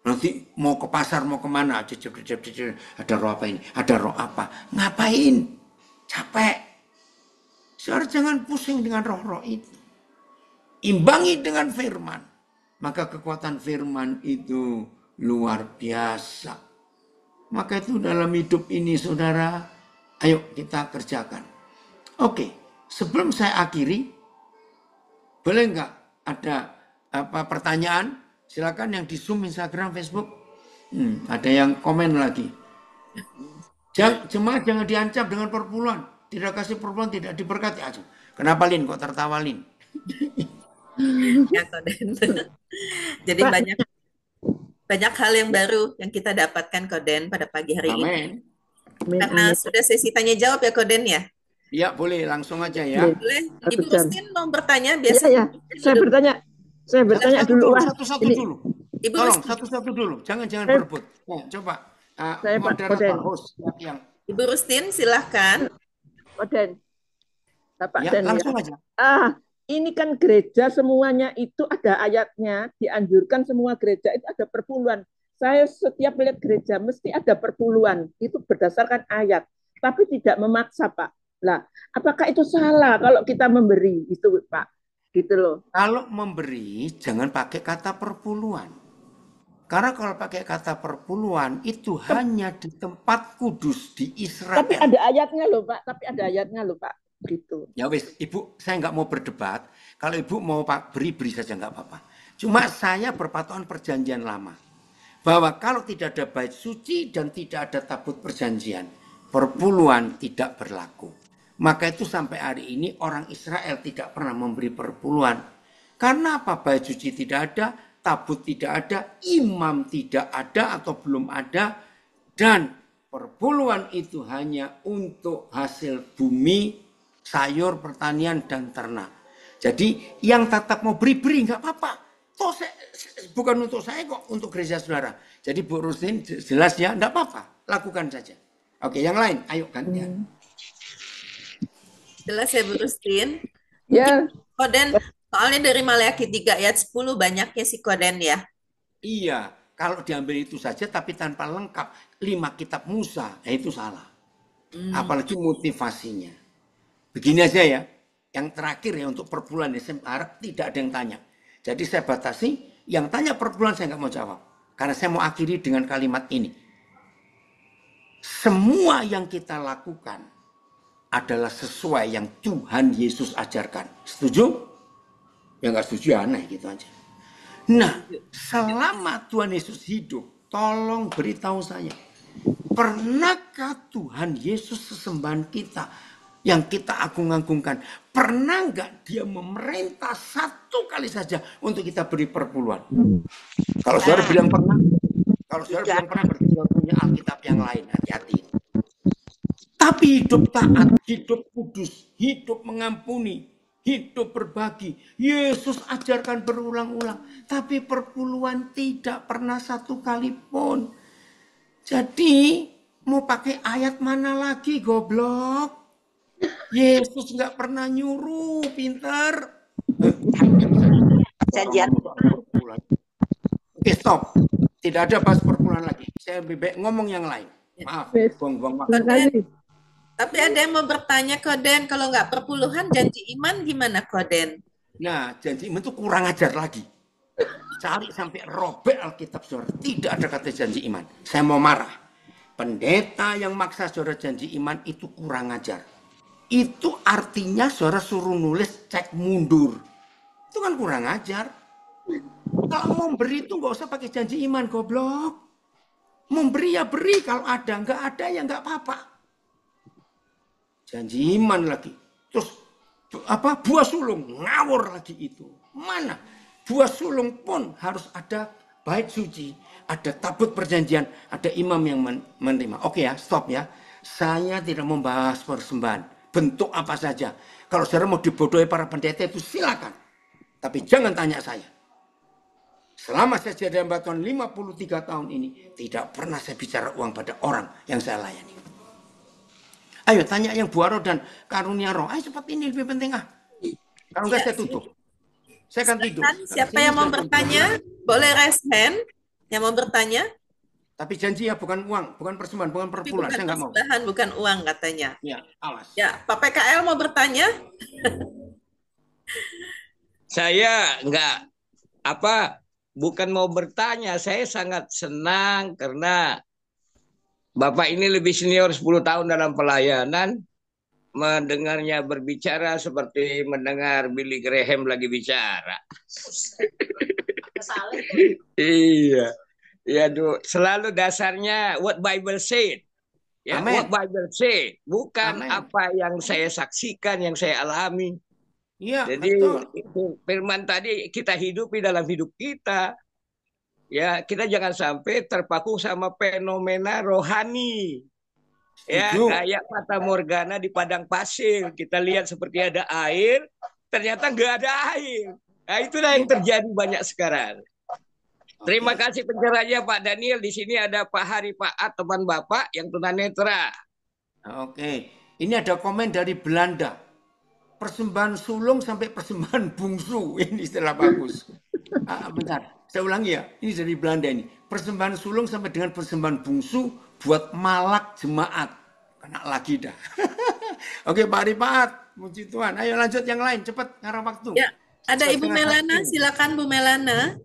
Nanti mau ke pasar, mau kemana? Ada roh apa ini? Ada roh apa? Ngapain? Capek. Saudara jangan pusing dengan roh-roh itu. Imbangi dengan firman. Maka kekuatan firman itu luar biasa. Maka itu dalam hidup ini saudara, ayo kita kerjakan. Oke, sebelum saya akhiri, boleh enggak ada pertanyaan? Silakan yang di Zoom, Instagram, Facebook. Ada yang komen lagi. Jemaah jangan diancam dengan perpuluhan. Tidak kasih perpuluhan, tidak diberkati. Kenapa Lin? Kok tertawa Lin? Ya, Koden. Jadi banyak hal yang baru yang kita dapatkan, Koden, pada pagi hari ini. Amin. Karena sudah sesi tanya jawab ya, Koden ya. Ya boleh langsung aja ya. Boleh. Ibu Rustin mau bertanya biasa. Ya. Saya bertanya dulu. Satu-satu dulu. Ibu Tolong Rustin. satu-satu dulu. Jangan berebut. Nah, coba moderator host yang. Ibu Rustin silahkan. Koden. Bapak Ya, Den langsung ya. aja. Ini kan gereja semuanya itu ada ayatnya, dianjurkan semua gereja itu ada perpuluhan. Saya setiap melihat gereja mesti ada perpuluhan, itu berdasarkan ayat, tapi tidak memaksa, Pak. Lah, apakah itu salah kalau kita memberi itu, Pak? Gitu loh. Kalau memberi jangan pakai kata perpuluhan. Karena kalau pakai kata perpuluhan itu hanya di tempat kudus di Israel. Tapi ada ayatnya loh, Pak. Gitu. Ya wis, Ibu, saya nggak mau berdebat. Kalau Ibu mau beri saja nggak apa-apa. Cuma saya berpatokan perjanjian lama. Bahwa kalau tidak ada bait suci dan tidak ada tabut perjanjian, perpuluhan tidak berlaku. Maka itu sampai hari ini orang Israel tidak pernah memberi perpuluhan. Karena apa? Bait suci tidak ada, tabut tidak ada, imam tidak ada atau belum ada. Dan perpuluhan itu hanya untuk hasil bumi, sayur, pertanian, dan ternak. Jadi yang tetap mau beri nggak apa-apa. Toh bukan untuk saya kok, untuk gereja saudara. Jadi Bu Rustin jelas ya, nggak apa-apa. Lakukan saja. Oke, yang lain, ayo gantian. Jelas ya Bu Rustin? Ya. Koden, soalnya dari Maleakhi 3 ayat 10 banyaknya si Koden ya. Iya, kalau diambil itu saja tapi tanpa lengkap 5 kitab Musa, itu salah. Apalagi motivasinya. Begini aja ya, yang terakhir ya untuk perpuluhan, saya harap tidak ada yang tanya. Jadi saya batasi, yang tanya perpuluhan saya nggak mau jawab. Karena saya mau akhiri dengan kalimat ini. Semua yang kita lakukan adalah sesuai yang Tuhan Yesus ajarkan. Setuju? Ya nggak setuju, aneh gitu aja. Nah, selama Tuhan Yesus hidup, tolong beritahu saya. Pernahkah Tuhan Yesus sesembahan kita yang kita agung-agungkan, pernah nggak dia memerintah satu kali saja untuk kita beri perpuluhan? Kalau saudara bilang pernah, berarti saudara punya Alkitab yang lain, hati-hati. Tapi hidup taat, hidup kudus, hidup mengampuni, hidup berbagi, Yesus ajarkan berulang-ulang. Tapi perpuluhan tidak pernah satu kali pun. Jadi mau pakai ayat mana lagi, goblok? Yesus nggak pernah nyuruh, pintar. Perjanjian. Oke, stop. Tidak ada bahas perpuluhan lagi. Saya lebih baik ngomong yang lain. Maaf, buang-buang waktu. Tapi ada yang mau bertanya, Koden, kalau nggak perpuluhan janji iman gimana, Koden? Nah, janji iman itu kurang ajar lagi. Cari sampai robek Alkitab, saudara. Tidak ada kata janji iman. Saya mau marah. Pendeta yang maksa saudara janji iman itu kurang ajar. Itu artinya saudara suruh nulis cek mundur. Itu kan kurang ajar. Kalau mau beri itu nggak usah pakai janji iman, goblok. Mau beri ya beri, kalau ada, nggak ada ya nggak apa-apa. Janji iman lagi. Terus apa buah sulung ngawur lagi itu. Mana? Buah sulung pun harus ada bait suci, ada tabut perjanjian, ada imam yang menerima. Oke ya, stop ya. Saya tidak membahas persembahan, bentuk apa saja. Kalau saudara mau dibodohi para pendeta itu silakan. Tapi jangan tanya saya. Selama saya jadi hamba Tuhan 53 tahun ini, tidak pernah saya bicara uang pada orang yang saya layani. Ayo tanya yang buaro dan karunia roh. Ayo cepat, ini lebih penting ah. Kalau enggak saya tutup. Saya akan tidur. Siapa yang mau bertanya? Boleh raise hand yang mau bertanya? Tapi janji ya, bukan uang, bukan persembahan, bukan perpuluhan. Saya nggak mau. Bukan uang katanya. Ya, awas. Ya, Pak PKL mau bertanya? Saya bukan mau bertanya, saya sangat senang karena Bapak ini lebih senior 10 tahun dalam pelayanan. Mendengarnya berbicara seperti mendengar Billy Graham lagi bicara. Iya. Ya, selalu dasarnya what Bible said. Ya, Amen. what Bible said, bukan Amen. apa yang saya saksikan, yang saya alami. Iya, Jadi betul. firman tadi kita hidupi dalam hidup kita. Ya, kita jangan sampai terpaku sama fenomena rohani. Ya, kayak fata morgana di padang pasir. Kita lihat seperti ada air, ternyata nggak ada air. Nah, itulah yang terjadi banyak sekarang. Terima kasih pencerahannya Pak Daniel. Di sini ada Pak Hari Pak A, teman Bapak yang tunanetra. Oke, ini ada komen dari Belanda. Persembahan sulung sampai persembahan bungsu. Ini istilah bagus. Bentar, saya ulangi ya. Ini dari Belanda ini. Persembahan sulung sampai dengan persembahan bungsu buat malak jemaat. Kena lagi dah. Oke, Pak Rifaat, puji Tuhan. Ayo lanjut yang lain, cepat ngarang waktu. Ya, ada Ibu Melana, silakan Bu Melana.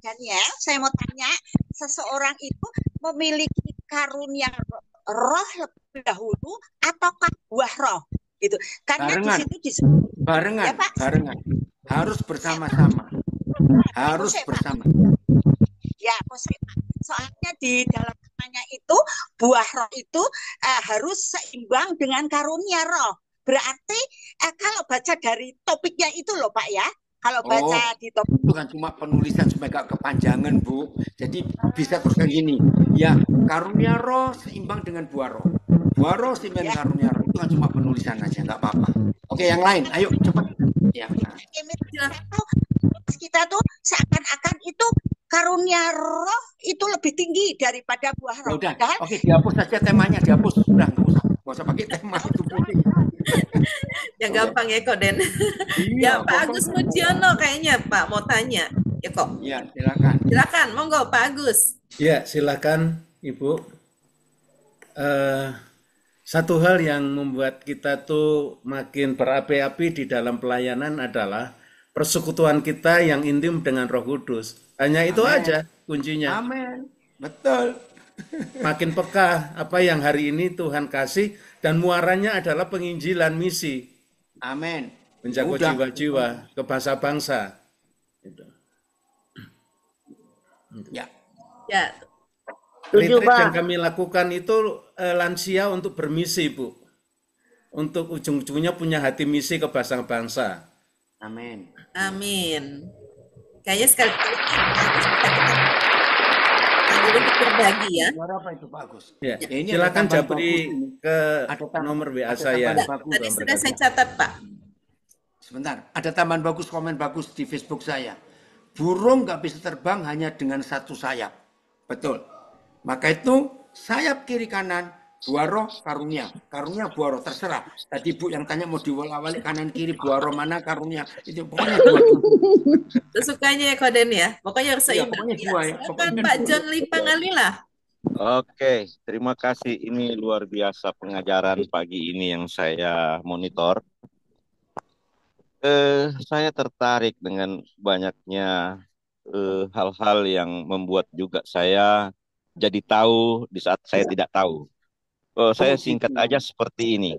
Daniel, saya mau tanya, seseorang itu memiliki karunia roh lebih dahulu ataukah buah roh? Gitu. Karena barengan. di situ disebut barengan, ya, Pak? barengan. Harus bersama-sama. Harus bersama. Ya, soalnya di dalam namanya itu buah roh itu harus seimbang dengan karunia roh. Berarti kalau baca dari topiknya itu loh Pak ya. Kalau baca di topik itu kan cuma penulisan supaya gak kepanjangan Bu. Jadi bisa teruskan gini. Ya, karunia roh seimbang dengan buah roh. Buah roh seimbang dengan karunia roh. Itu kan cuma penulisan aja, nggak apa-apa. Oke, yang lain, ayo cepat. Ya. Kita tuh seakan-akan itu karunia roh itu lebih tinggi daripada buah roh. Udah, oke, dihapus saja temanya, dihapus. Udah, nggak usah pakai tema itu penting. Yang gampang ya Koden. Iya, ya Pak Agus Mujiono kayaknya Pak mau tanya. Ya kok. Iya, silakan. Silakan, monggo Pak Agus. Ya, silakan Ibu. Satu hal yang membuat kita tuh makin berapi-api di dalam pelayanan adalah persekutuan kita yang intim dengan Roh Kudus. Hanya itu aja kuncinya. Amin. Betul. Makin peka apa yang hari ini Tuhan kasih dan muaranya adalah penginjilan misi. Amin. Menjaga jiwa-jiwa ke bangsa-bangsa. Ya. Ya. Retreat yang kami lakukan itu lansia untuk bermisi, Bu. Untuk ujung-ujungnya punya hati misi ke bangsa-bangsa. Amin. Amin. Kayaknya sekali-kali untuk berbagi ya. Suara apa itu Pak Agus? Ya. Ya, ini silakan japri ke nomor WA saya. Tadi sudah saya catat Pak. Sebentar, ada tambahan bagus, komen bagus di Facebook saya. Burung nggak bisa terbang hanya dengan satu sayap. Betul. Maka itu sayap kiri kanan, buah roh, karunia. Karunia buah roh, terserah. Tadi Bu yang tanya mau diwala-wali kanan kiri, buah roh mana karunia. Itu pokoknya dua. Sesukanya ya Koden ya. Pokoknya harus seimbang. Pokoknya dua ya. Silakan Pak John Lipang Alila. Oke, terima kasih. Ini luar biasa pengajaran pagi ini yang saya monitor. Saya tertarik dengan banyaknya hal-hal yang membuat juga saya jadi tahu di saat saya tidak tahu. Saya Oh singkat gitu. aja seperti ini.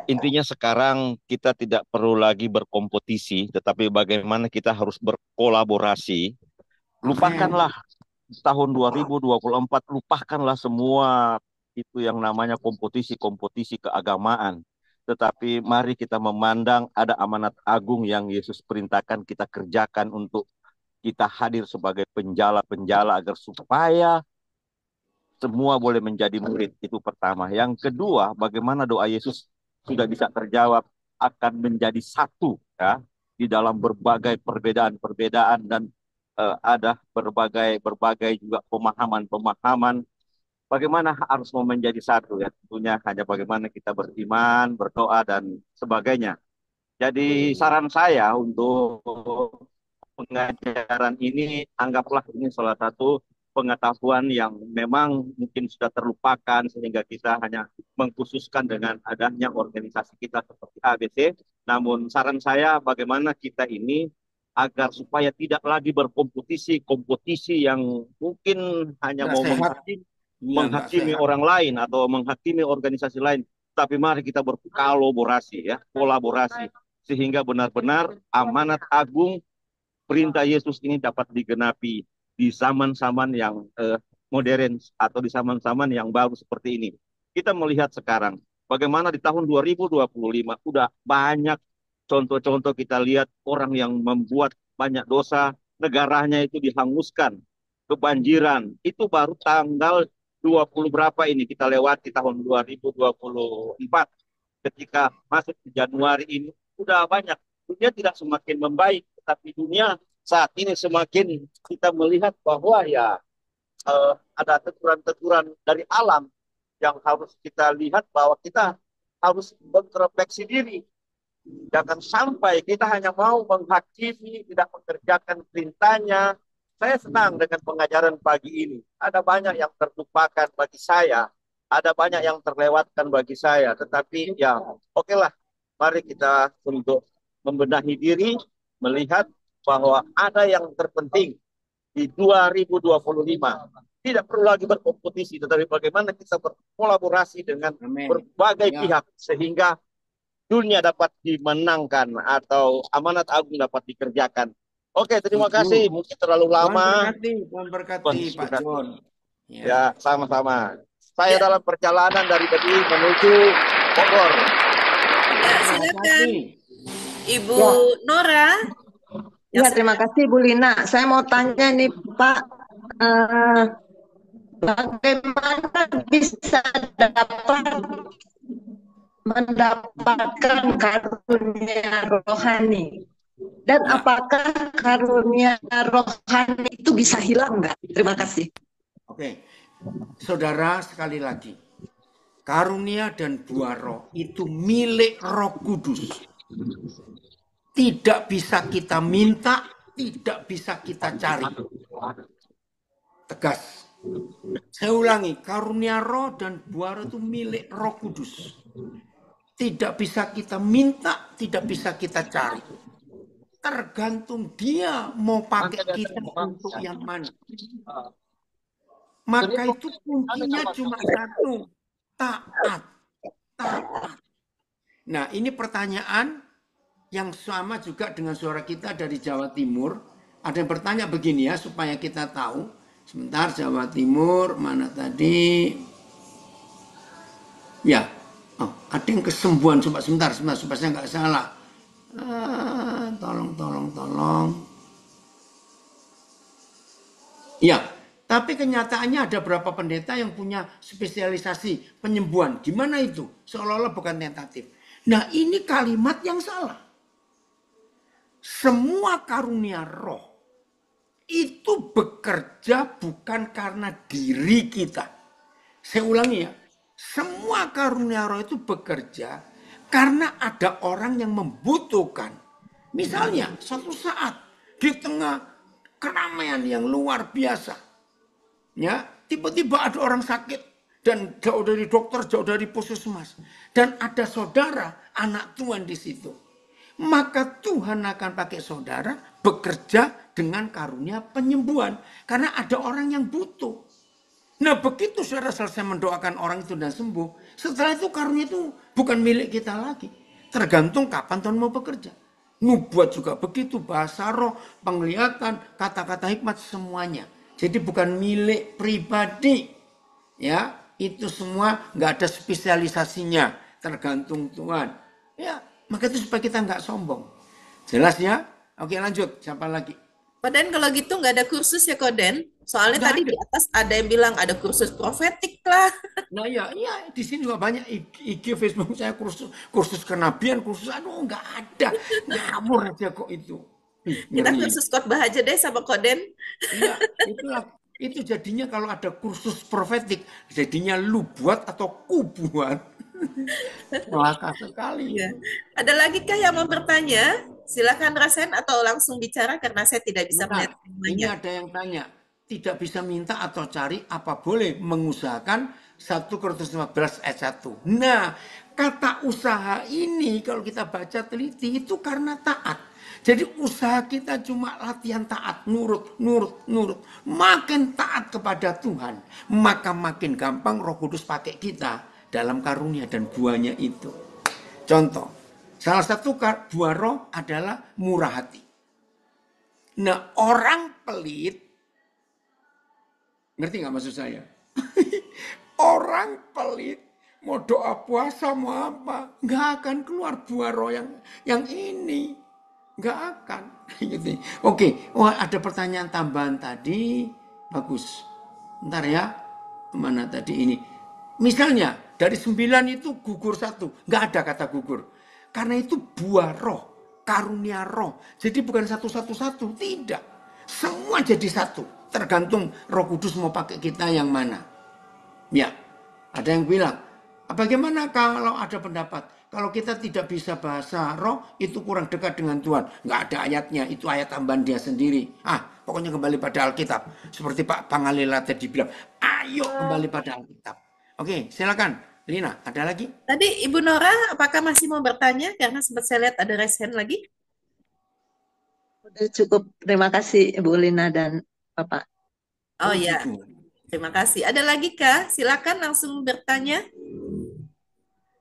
Intinya sekarang kita tidak perlu lagi berkompetisi, tetapi bagaimana kita harus berkolaborasi. Amin. Lupakanlah tahun 2024, lupakanlah semua itu yang namanya kompetisi-kompetisi keagamaan. Tetapi mari kita memandang ada amanat agung yang Yesus perintahkan kita kerjakan untuk kita hadir sebagai penjala-penjala agar supaya semua boleh menjadi murid. Itu pertama. Yang kedua, bagaimana doa Yesus sudah bisa terjawab akan menjadi satu ya di dalam berbagai perbedaan-perbedaan dan ada berbagai juga pemahaman-pemahaman bagaimana harus mau menjadi satu ya tentunya hanya bagaimana kita beriman, berdoa dan sebagainya. Jadi saran saya untuk pengajaran ini anggaplah ini salah satu pengetahuan yang memang mungkin sudah terlupakan sehingga kita hanya mengkhususkan dengan adanya organisasi kita seperti ABC. Namun saran saya bagaimana kita ini agar supaya tidak lagi berkompetisi, kompetisi yang mungkin hanya Nggak mau sehat. Iya, nggak menghakimi sehat. orang lain atau menghakimi organisasi lain. Tapi mari kita berkolaborasi ya, kolaborasi sehingga benar-benar amanat agung perintah Yesus ini dapat digenapi di zaman-zaman yang modern atau di zaman-zaman yang baru seperti ini. Kita melihat sekarang bagaimana di tahun 2025 udah banyak contoh-contoh kita lihat orang yang membuat banyak dosa, negaranya itu dihanguskan, kebanjiran. Itu baru tanggal 20 berapa ini kita lewati tahun 2024. Ketika masuk ke Januari ini udah banyak. Dunia tidak semakin membaik, tetapi dunia saat ini semakin kita melihat bahwa ya ada teguran-teguran dari alam yang harus kita lihat bahwa kita harus introspeksi diri. Jangan sampai kita hanya mau menghakimi, tidak mengerjakan perintahnya. Saya senang dengan pengajaran pagi ini. Ada banyak yang terlupakan bagi saya, ada banyak yang terlewatkan bagi saya. Tetapi ya oke lah, mari kita untuk membenahi diri, melihat bahwa ada yang terpenting di 2025. Tidak perlu lagi berkompetisi, tetapi bagaimana kita berkolaborasi dengan Amin. berbagai Ya. pihak sehingga dunia dapat dimenangkan atau amanat agung dapat dikerjakan. Oke, terima kasih. Setuju. Mungkin terlalu lama. Tuhan Tuhan berkati Pak berkati. John. Ya. Ya, sama-sama. Saya Ya, dalam perjalanan dari tadi menuju Bogor. ya, Terima silakan kasih. Ibu Ya, Nora. ya, terima kasih Bu Lina. Saya mau tanya nih Pak, bagaimana bisa mendapatkan karunia rohani? Dan Ya. apakah karunia rohani itu bisa hilang nggak? Terima kasih. Oke. Saudara, sekali lagi. Karunia dan buah roh itu milik Roh Kudus. Tidak bisa kita minta, tidak bisa kita cari. Tegas. Saya ulangi, karunia roh dan buah roh itu milik Roh Kudus. Tidak bisa kita minta, tidak bisa kita cari. Tergantung dia mau pakai kita untuk yang mana. Maka itu kuncinya cuma satu, taat. Taat. Nah, ini pertanyaan yang sama juga dengan suara kita dari Jawa Timur. Ada yang bertanya begini ya, supaya kita tahu. Sebentar, Jawa Timur, mana tadi? Ya, oh, ada yang kesembuhan. Coba sebentar, supaya saya nggak salah. Tolong. Ya, tapi kenyataannya ada berapa pendeta yang punya spesialisasi penyembuhan. Gimana itu? Seolah-olah bukan tentatif. Nah, ini kalimat yang salah. Semua karunia roh itu bekerja bukan karena diri kita. Saya ulangi ya. Semua karunia roh itu bekerja karena ada orang yang membutuhkan. Misalnya, suatu saat di tengah keramaian yang luar biasa, ya, tiba-tiba ada orang sakit dan jauh dari dokter, jauh dari puskesmas, dan ada saudara anak Tuhan di situ. Maka Tuhan akan pakai saudara bekerja dengan karunia penyembuhan karena ada orang yang butuh. Nah begitu saudara selesai mendoakan orang itu dan sembuh, setelah itu karunia itu bukan milik kita lagi. Tergantung kapan Tuhan mau bekerja. Nubuat juga begitu, bahasa roh, penglihatan, kata-kata hikmat, semuanya. Jadi bukan milik pribadi. Ya, itu semua nggak ada spesialisasinya, tergantung Tuhan. Ya, maka itu supaya kita nggak sombong. Jelas ya? Oke lanjut, siapa lagi? Koden kalau gitu nggak ada kursus ya Koden? Soalnya Nggak tadi ada. di atas ada yang bilang ada kursus profetik lah. Nah ya, di sini juga banyak IG, Facebook saya kursus kenabian, kursus nggak ada, ngawur aja kok itu. Kita Ngeri. kursus khotbah aja deh sama Koden. Iya, itu jadinya kalau ada kursus profetik, jadinya lu buat atau ku buat. Celaka sekali. Ya. Ada lagi kah yang mau bertanya? Silakan rasain atau langsung bicara karena saya tidak bisa melihat Ini semuanya. ada yang tanya, tidak bisa minta atau cari apa boleh mengusahakan 1 Korintus 15 ayat 1. Nah, kata usaha ini kalau kita baca teliti itu karena taat. Jadi usaha kita cuma latihan taat, nurut. Makin taat kepada Tuhan, maka makin gampang Roh Kudus pakai kita dalam karunia dan buahnya itu. Contoh, salah satu buah roh adalah murah hati. Nah, orang pelit, ngerti nggak maksud saya? Orang pelit mau doa puasa mau apa, nggak akan keluar buah roh yang ini, nggak akan. Gitu. Oke, ada pertanyaan tambahan tadi, bagus. Ntar ya, mana tadi ini? Misalnya dari 9 itu gugur 1, nggak ada kata gugur, karena itu buah roh. Karunia roh. Jadi bukan satu-satu, tidak. Semua jadi satu. Tergantung Roh Kudus mau pakai kita yang mana. Ya, ada yang bilang, bagaimana kalau ada pendapat, kalau kita tidak bisa bahasa roh, itu kurang dekat dengan Tuhan. Nggak ada ayatnya, itu ayat tambahan dia sendiri. Pokoknya kembali pada Alkitab. Seperti Pak Pangalila tadi bilang, ayo kembali pada Alkitab. Oke, silakan. Lina, ada lagi? Tadi Ibu Nora, apakah masih mau bertanya? Karena sempat saya lihat ada raise hand lagi. Udah cukup. Terima kasih Ibu Lina dan Bapak. Oh ya, Gitu. terima kasih. Ada lagi kah? Silakan langsung bertanya.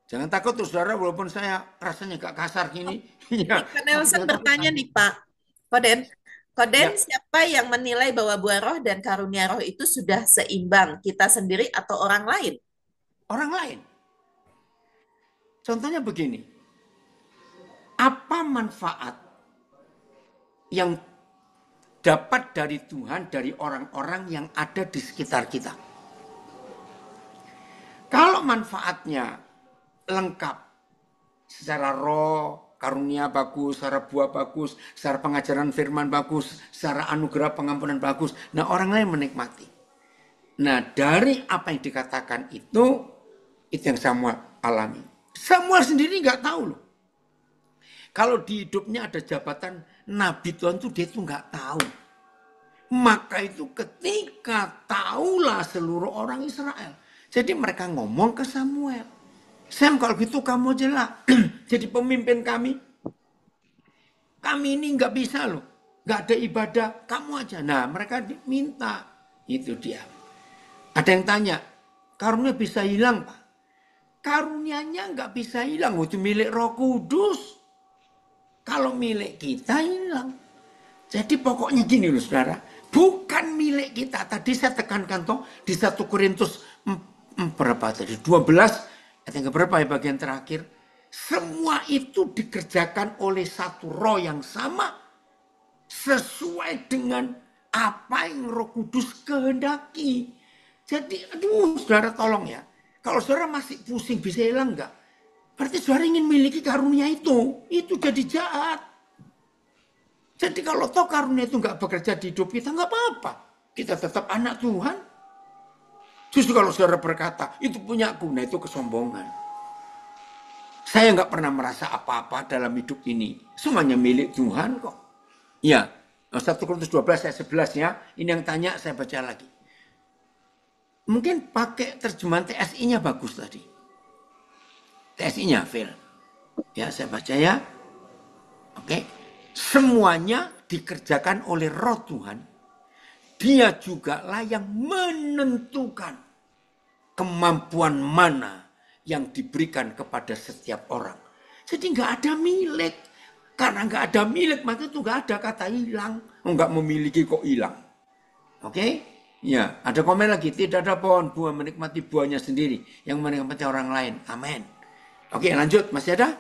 Jangan takut tuh saudara, walaupun saya rasanya gak kasar gini. Ya, Pak Nelson bertanya nih Pak. Koden, Ya. siapa yang menilai bahwa buah roh dan karunia roh itu sudah seimbang? Kita sendiri atau orang lain? Orang lain. Contohnya begini. Apa manfaat yang dapat dari Tuhan dari orang-orang yang ada di sekitar kita? Kalau manfaatnya lengkap, secara roh, karunia bagus, secara buah bagus, secara pengajaran firman bagus, secara anugerah pengampunan bagus, nah orang lain menikmati. Nah dari apa yang dikatakan itu yang Samuel alami. Samuel sendiri nggak tahu loh. Kalau di hidupnya ada jabatan Nabi Tuhan tuh dia tuh nggak tahu. Maka itu ketika tahulah seluruh orang Israel. Jadi mereka ngomong ke Samuel. Sam kalau gitu kamu aja lah jadi pemimpin kami. Kami ini nggak bisa loh. Nggak ada ibadah, kamu aja. Nah mereka minta. Itu dia. Ada yang tanya, karunia bisa hilang Pak? Karunianya nggak bisa hilang. Itu milik Roh Kudus. Kalau milik kita hilang. Jadi pokoknya gini loh saudara. Bukan milik kita. Tadi saya tekankan toh di 1 Korintus berapa tadi? 12 ayat yang berapa ya bagian terakhir. Semua itu dikerjakan oleh satu roh yang sama. Sesuai dengan apa yang Roh Kudus kehendaki. Jadi aduh saudara tolong ya. Kalau saudara masih pusing bisa hilang enggak? Berarti saudara ingin miliki karunia itu. Itu jadi jahat. Jadi kalau toh karunia itu enggak bekerja di hidup kita enggak apa-apa. Kita tetap anak Tuhan. Justru kalau saudara berkata itu punyaku, nah itu kesombongan. Saya enggak pernah merasa apa-apa dalam hidup ini. Semuanya milik Tuhan kok. Ya, 1 Korintus 12 ayat 11 ya. Ini yang tanya saya baca lagi. Mungkin pakai terjemahan TSI-nya bagus tadi. TSI-nya, Phil. Ya, saya baca ya. Oke. Semuanya dikerjakan oleh Roh Tuhan. Dia juga lah yang menentukan kemampuan mana yang diberikan kepada setiap orang. Jadi nggak ada milik. Karena nggak ada milik, maka itu nggak ada kata hilang. Nggak memiliki kok hilang. Oke? Ya, ada komen lagi. Tidak ada pohon buah menikmati buahnya sendiri. Yang menikmati orang lain. Amin. Oke, lanjut. Masih ada?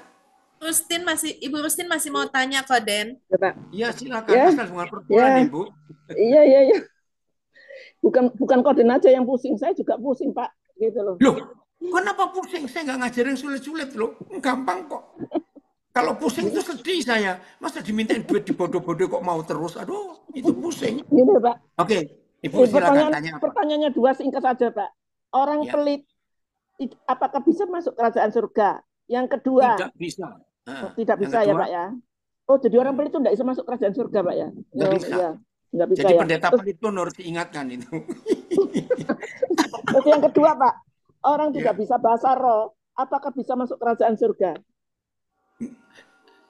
Ibu Rustin masih mau tanya Koden. Ya, Pak. Ya, silakan. Ya. Asal bukan perpuluhan, Ya. Ibu. Iya. Bukan Koden aja yang pusing, saya juga pusing, Pak. Gitu loh. Loh, kenapa pusing? Saya nggak ngajarin sulit-sulit loh. Gampang kok. Kalau pusing itu sedih saya. Masa dimintain duit dibodoh-bodoh kok mau terus? Aduh, itu pusing. Gini, Pak. Oke, Ibu silakan tanya apa? Pertanyaannya dua, singkat saja, Pak. Orang Ya. pelit, apakah bisa masuk kerajaan surga? Yang kedua, Tidak bisa. tidak yang bisa ya, kedua, Pak ya? Oh, jadi orang pelit itu tidak bisa masuk kerajaan surga, Pak ya? Nggak bisa. Ya, nggak bisa Jadi ya. pendeta Terus, pelit pun harus diingatkan itu. terus yang kedua, Pak, orang Ya. tidak bisa bahasa roh, apakah bisa masuk kerajaan surga?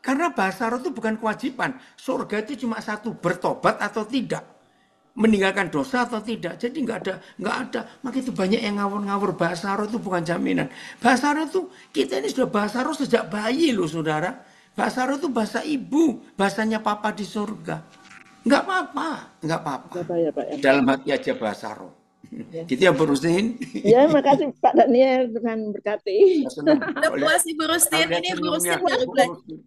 Karena bahasa roh itu bukan kewajiban. Surga itu cuma satu, bertobat atau tidak. Meninggalkan dosa atau tidak. Jadi nggak ada. Maka itu banyak yang ngawur-ngawur. Bahasa roh itu bukan jaminan. Bahasa roh itu, kita ini sudah bahasa roh sejak bayi loh saudara. Bahasa roh itu bahasa ibu. Bahasanya papa di surga. Nggak apa-apa. Nggak apa ya, Pak ya. Dalam hati aja bahasa roh. Gitu ya Bu Rustin. Ya, makasih Pak Daniel, Tuhan berkati. Udah puas Ibu Rustin, ini Ibu Rustin baru belajar.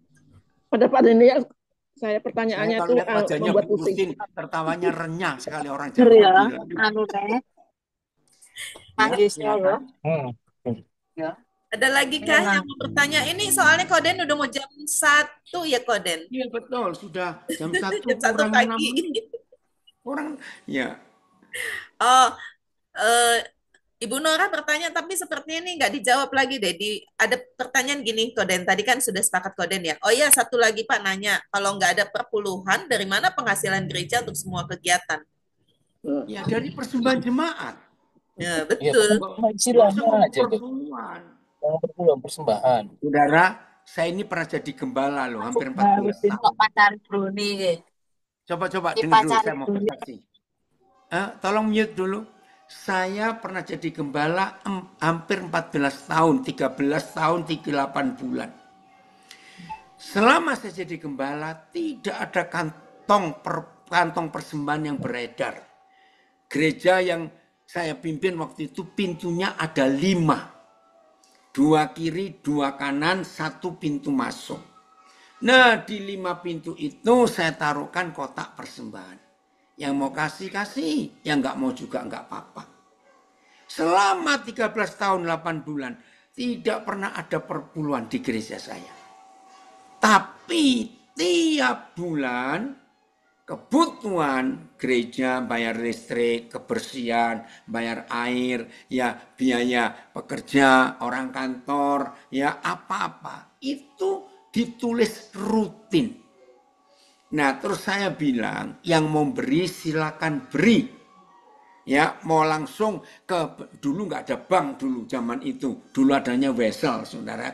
Pada Pak Daniel, saya pertanyaannya Saya tuh lihat wajahnya membuat Bu pusing. Rustin, tertawanya renyah sekali orang Bener Jawa. ya, bilang. anu teh. Ya, Manggis silakan. Ya. Ada lagi kah yang mau bertanya? Ini soalnya Koden udah mau jam 1 ya Koden. Iya betul, sudah jam 1 Jam 1 kurang 6 pagi. menit. Kurang, ya. Oh, Ibu Nora bertanya, tapi sepertinya ini nggak dijawab lagi deh. Ada pertanyaan gini, Koden. Tadi kan sudah sepakat Koden ya. Oh iya, satu lagi Pak nanya, kalau nggak ada perpuluhan, dari mana penghasilan gereja untuk semua kegiatan? Ya dari persembahan jemaat. Ya, betul. Istilahnya aja tuh. Perpuluhan. Perpuluhan persembahan. Saudara, saya ini pernah jadi gembala loh, hampir 14 tahun. Kok pacar Bruni. Coba Di dengar dulu, pacar saya mau Bruni. bersaksi. Tolong mute dulu. Saya pernah jadi gembala hampir 14 tahun, 13 tahun, 38 bulan. Selama saya jadi gembala, tidak ada kantong persembahan yang beredar. Gereja yang saya pimpin waktu itu pintunya ada 5. 2 kiri, 2 kanan, 1 pintu masuk. Nah, di 5 pintu itu saya taruhkan kotak persembahan. Yang mau kasih, yang nggak mau juga nggak apa-apa. Selama 13 tahun 8 bulan, tidak pernah ada perpuluhan di gereja saya. Tapi tiap bulan, kebutuhan gereja, bayar listrik, kebersihan, bayar air, ya biaya pekerja, orang kantor, ya apa-apa. Itu ditulis rutin. Nah, terus saya bilang, yang mau beri silakan beri. Ya, mau langsung dulu nggak ada bank dulu zaman itu. Dulu adanya wesel, saudara,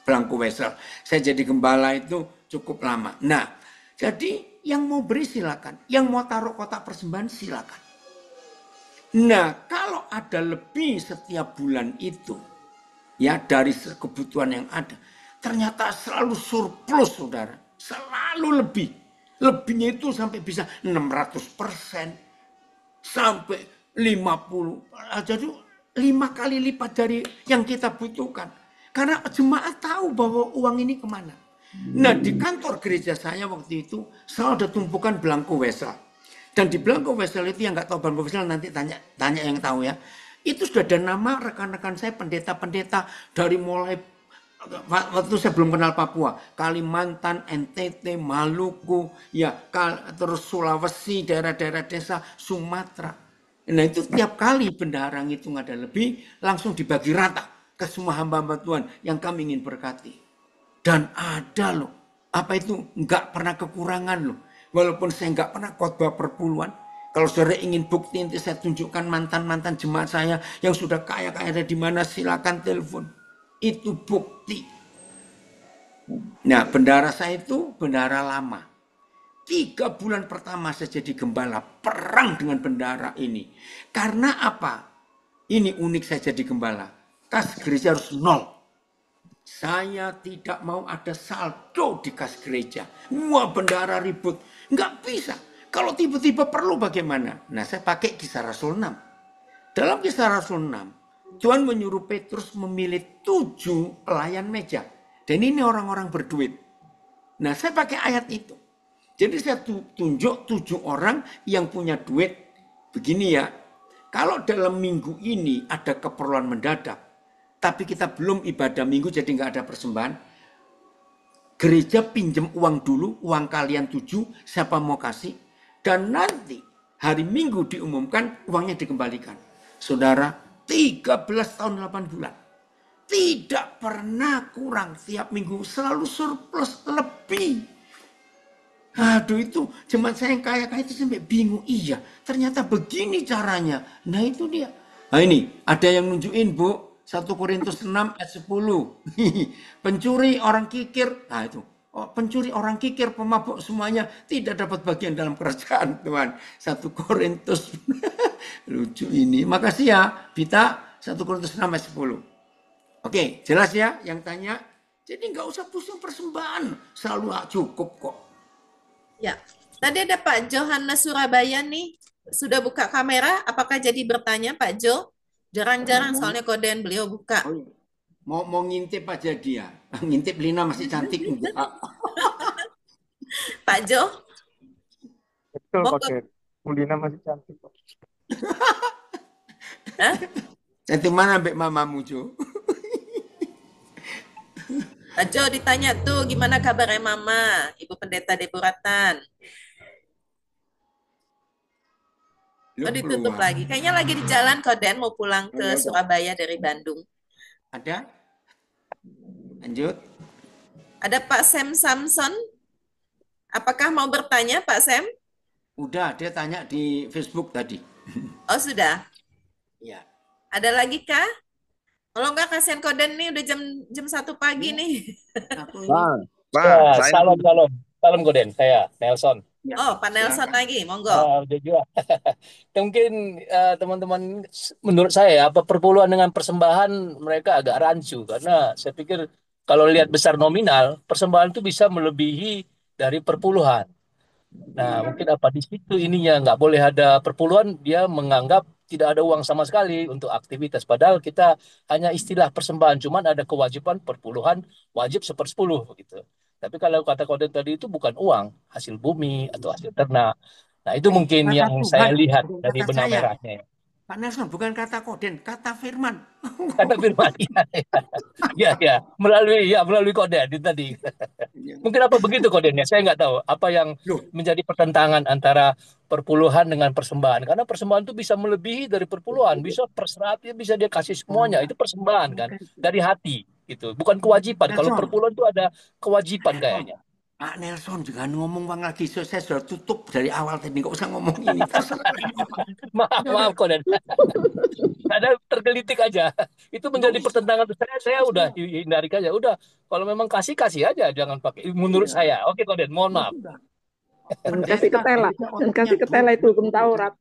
belangku wesel. Saya jadi gembala itu cukup lama. Nah, jadi yang mau beri silakan. Yang mau taruh kotak persembahan silakan. Nah, kalau ada lebih setiap bulan itu, ya dari kebutuhan yang ada, ternyata selalu surplus, saudara. Selalu lebih. Lebihnya itu sampai bisa 600%. Sampai 50. Jadi 5 kali lipat dari yang kita butuhkan. Karena jemaat tahu bahwa uang ini kemana. Nah, di kantor gereja saya waktu itu selalu ada tumpukan belangko wesel. Dan di belangko wesel itu, yang nggak tahu belangko wesel nanti tanya yang tahu ya. Itu sudah ada nama rekan-rekan saya, pendeta-pendeta dari mulai waktu saya belum kenal Papua, Kalimantan, NTT, Maluku, ya terus Sulawesi, daerah-daerah desa, Sumatera. Nah itu tiap kali bendahara ngitung ada lebih, langsung dibagi rata ke semua hamba-hamba Tuhan yang kami ingin berkati. Dan ada loh, apa itu nggak pernah kekurangan loh. Walaupun saya nggak pernah khotbah perpuluhan. Kalau saudara ingin bukti, nanti saya tunjukkan mantan-mantan jemaat saya yang sudah kaya-kaya ada di mana, silakan telepon. Itu bukti. Nah, bendahara saya itu bendahara lama. 3 bulan pertama saya jadi gembala perang dengan bendahara ini. Karena apa? Ini unik saya jadi gembala. Kas gereja harus 0. Saya tidak mau ada saldo di kas gereja. Wah, bendahara ribut. Nggak bisa. Kalau tiba-tiba perlu bagaimana? Nah, saya pakai Kisah Rasul 6. Dalam Kisah Rasul 6, Tuhan menyuruh Petrus memilih 7 pelayan meja. Dan ini orang-orang berduit. Nah, saya pakai ayat itu. Jadi saya tunjuk 7 orang yang punya duit. Begini ya, kalau dalam minggu ini ada keperluan mendadak, tapi kita belum ibadah minggu jadi nggak ada persembahan, gereja pinjam uang dulu, uang kalian 7, siapa mau kasih, dan nanti hari minggu diumumkan uangnya dikembalikan. Saudara, 13 tahun 8 bulan. Tidak pernah kurang, tiap minggu selalu surplus lebih. Aduh, itu cuman saya yang kaya-kaya itu sampai bingung. Iya, ternyata begini caranya. Nah, itu dia. Nah, ini ada yang nunjukin, Bu. 1 Korintus 6 ayat 10. Pencuri, orang kikir. Nah, itu. Oh, pencuri, orang kikir, pemabuk semuanya tidak dapat bagian dalam kerajaan Tuhan. 1 Korintus. Lucu ini. Makasih ya, Bita. 1 Korintus 6 ayat 10. Oke, jelas ya yang tanya. Jadi nggak usah pusing persembahan. Selalu cukup kok. Ya, tadi ada Pak Johannes Surabaya nih, sudah buka kamera, apakah jadi bertanya Pak Jo? Jarang-jarang soalnya kodean beliau buka. Oh, iya. Mau ngintip aja dia. Ngintip Lina masih cantik enggak? Pak Jo? Betul, Mau Koden. Lina masih cantik kok. Hah? Cantik mana mbak mamamu, Jo? Pak Jo ditanya tuh, gimana kabarnya Mama, Ibu Pendeta Deboratan? Oh, ditutup lagi. Kayaknya lagi di jalan Koden mau pulang ke Surabaya dari Bandung. Ada? Lanjut. Ada Pak Sam Samson. Apakah mau bertanya Pak Sam? Udah, dia tanya di Facebook tadi. Oh, sudah. Ya. Ada lagi kah? Kalau enggak kasihan Koden nih udah jam 1 pagi nih. Ya, salam Koden, saya Nelson. Oh, Pak Nelson lagi, monggo. Udah juga. Mungkin teman-teman, menurut saya apa perpuluhan dengan persembahan mereka agak rancu karena saya pikir kalau lihat besar nominal persembahan itu bisa melebihi dari perpuluhan. Nah, mungkin apa di situ ininya nggak boleh ada perpuluhan, dia menganggap tidak ada uang sama sekali untuk aktivitas. Padahal kita hanya istilah persembahan, cuman ada kewajiban perpuluhan, wajib 1/10 gitu. Tapi kalau kata Koden tadi itu bukan uang, hasil bumi atau hasil ternak. Nah, itu mungkin Kata yang Tuhan, saya lihat bukan dari kata benang saya. merahnya. Pak Nelson, bukan kata Koden, kata Firman. Kata firman, ya, melalui Koden itu tadi. Mungkin apa begitu Kodennya? Saya nggak tahu apa yang menjadi pertentangan antara perpuluhan dengan persembahan. Karena persembahan itu bisa melebihi dari perpuluhan, bisa perseratus, bisa dia kasih semuanya. Itu persembahan kan, dari hati gitu. Bukan kewajiban. Kalau Nelson. perpuluhan itu ada kewajiban kayaknya. Pak Nelson, jangan ngomong bang lagi. Saya sudah tutup dari awal tadi, nggak usah ngomong ini. Maaf Koden. Ada tergelitik aja. Itu menjadi pertentangan. Saya udah hindari aja. Udah, kalau memang kasih aja, jangan pakai. Menurut saya, oke Koden, mohon maaf. Dan kasih ketela itu hukum Taurat.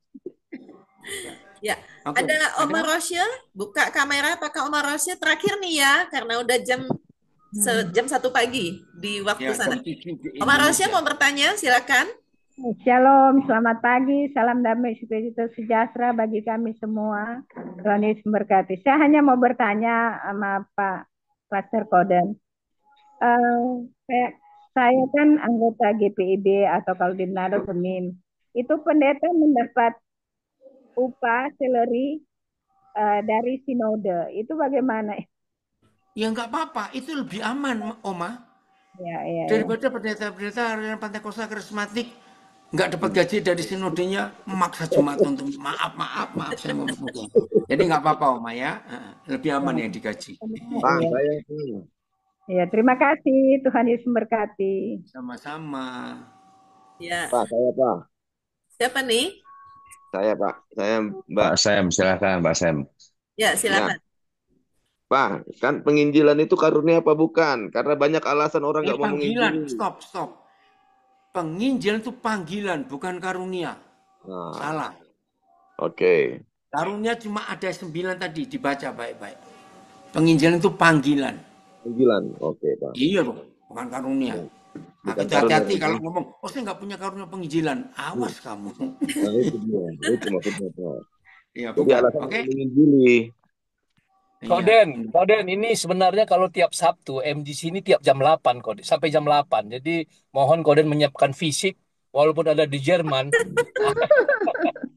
Ya, ada Omar Rosya, buka kamera. Apakah Omar Rosya terakhir nih ya, karena udah jam 1 pagi di waktu sana. Omar Rosya mau bertanya, silakan. Shalom, selamat pagi, salam damai sejahtera bagi kami semua. Tuhan Yesus memberkati. Saya hanya mau bertanya sama Pak Pastor Koden. Saya kan anggota GPIB atau kalau di Manado Semin. Itu pendeta mendapat upah salary dari sinode. Itu bagaimana? Ya nggak apa-apa, itu lebih aman, Oma. Ya. Daripada pendeta-pendeta aliran Pentakosta karismatik nggak dapat gaji dari sinodenya, memaksa jemaat untuk maaf saya mau ngomong. Jadi nggak apa-apa, Oma ya. Lebih aman yang digaji. Ya, terima kasih. Tuhan Yesus memberkati. Sama-sama. Ya. Pak, saya Pak. Siapa nih? Saya Pak. Saya Mbak. Pak Sam, silakan Pak Sam. Ya, silakan. Pak, kan penginjilan itu karunia apa bukan? Karena banyak alasan orang nggak mau menginjil. Stop. Penginjilan itu panggilan, bukan karunia. Nah, Salah. oke. Karunia cuma ada 9 tadi, dibaca baik-baik. Penginjilan itu panggilan. Panggilan. Oke, Pak. Iya dong, bukan karunia. Maka Bukan itu hati-hati karunia. kalau ngomong, oh saya nggak punya karunia penginjilan. Awas kamu. Nah, itu dia. Itu maksudnya, Pak. Iya, Jadi bukan. alasan Oke? menginjili. Iya. Koden, ini sebenarnya kalau tiap Sabtu, MGC ini tiap jam 8, Koden, sampai jam 8. Jadi mohon Koden menyiapkan fisik, walaupun ada di Jerman.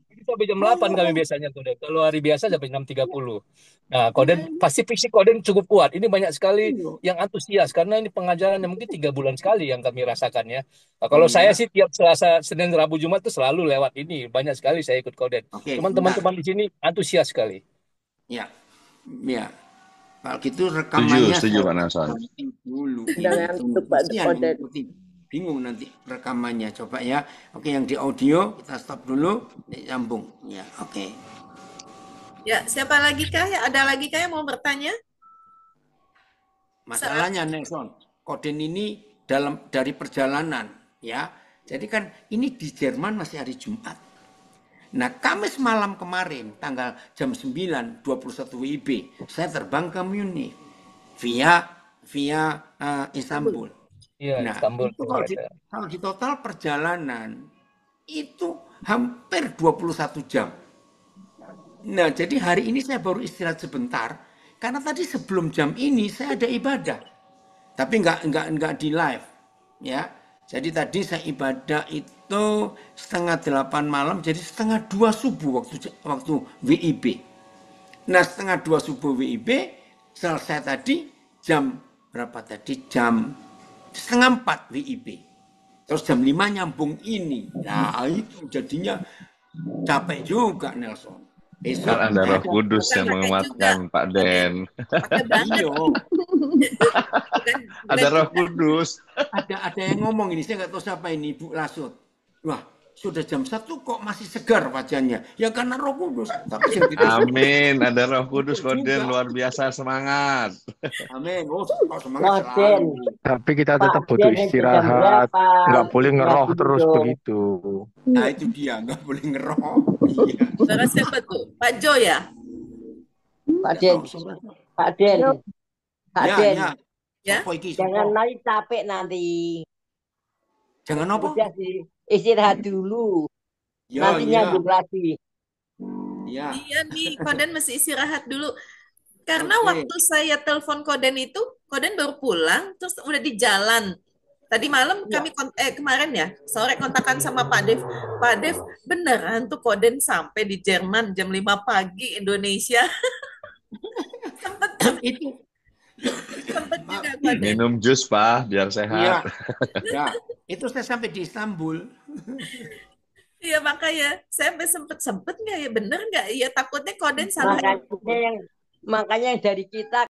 Ini sampai jam 8 kami biasanya, Koden. Kalau hari biasa sampai jam 30. Nah, Koden, pasti fisik Koden cukup kuat. Ini banyak sekali yang antusias, karena ini pengajarannya mungkin 3 bulan sekali yang kami rasakan ya. Nah, kalau saya sih tiap Selasa, Senin, Rabu, Jumat itu selalu lewat ini. Banyak sekali saya ikut Koden. Oke, Cuman bentar. teman-teman di sini antusias sekali. Ya, ya. Kalau gitu rekamannya Setuju saya Pak Nelson. pastiin dulu. Dengan Itu untuk Pak kasihan yang Koden. ikutin. Bingung nanti rekamannya. Coba ya. Oke, yang di audio kita stop dulu. Sambung. Ya, oke. Ya, siapa lagi kah? Ya, ada lagi kah yang mau bertanya? Masalahnya Nelson, Koden ini dari perjalanan, ya. Jadi kan ini di Jerman masih hari Jumat. Nah, Kamis malam kemarin, tanggal jam 9, 21 WIB, saya terbang ke Munich via Istanbul. Iya, Nah, Istanbul. itu kalau di total perjalanan itu hampir 21 jam. Nah, jadi hari ini saya baru istirahat sebentar karena tadi sebelum jam ini saya ada ibadah. Tapi enggak di live, ya. Jadi tadi saya ibadah itu 7:30 malam, jadi 1:30 subuh waktu WIB. Nah, 1:30 subuh WIB selesai tadi jam berapa tadi? Jam 3:30 WIB. Terus jam 5 nyambung ini. Nah, itu jadinya capek juga Nelson. Besok Kan ada Roh Kudus yang menguatkan Pak Den. Iya. Ada Roh Kudus. Ada yang ngomong ini, saya nggak tahu siapa ini, Ibu Lasut. Wah, sudah jam 1 kok masih segar wajahnya. Ya karena Roh Kudus. Tapi Amin, ada Roh Kudus Koden, luar biasa semangat. Amin. Oh, semangat selalu. Tapi kita tetap butuh istirahat, nggak boleh ngeroh terus begitu. Nah, itu dia, nggak boleh ngeroh. Iya. Saudara siapa tuh? Pak Jo ya? Pak Den. Pak Den. Pak Ya, Den. ya. Ya? Apa iki? Jangan naik capek nanti. Jangan apa? Udah sih, istirahat dulu. Ya, Nanti ya. nyambung lagi. Ya. Iya nih, Koden mesti istirahat dulu. Karena Oke. waktu saya telepon Koden itu, Koden baru pulang, terus udah di jalan. Tadi malam kami kemarin ya, sore kontakan sama Pak Dev. Pak Dev, beneran tuh Koden sampai di Jerman jam 5 pagi Indonesia. Itu Sempet juga Koden. Minum jus Pak, biar Iya. sehat. Ya, itu saya sampai di Istanbul. Iya makanya, saya sampai sempet nggak ya, bener nggak? Iya takutnya Koden salah. Makanya yang dari kita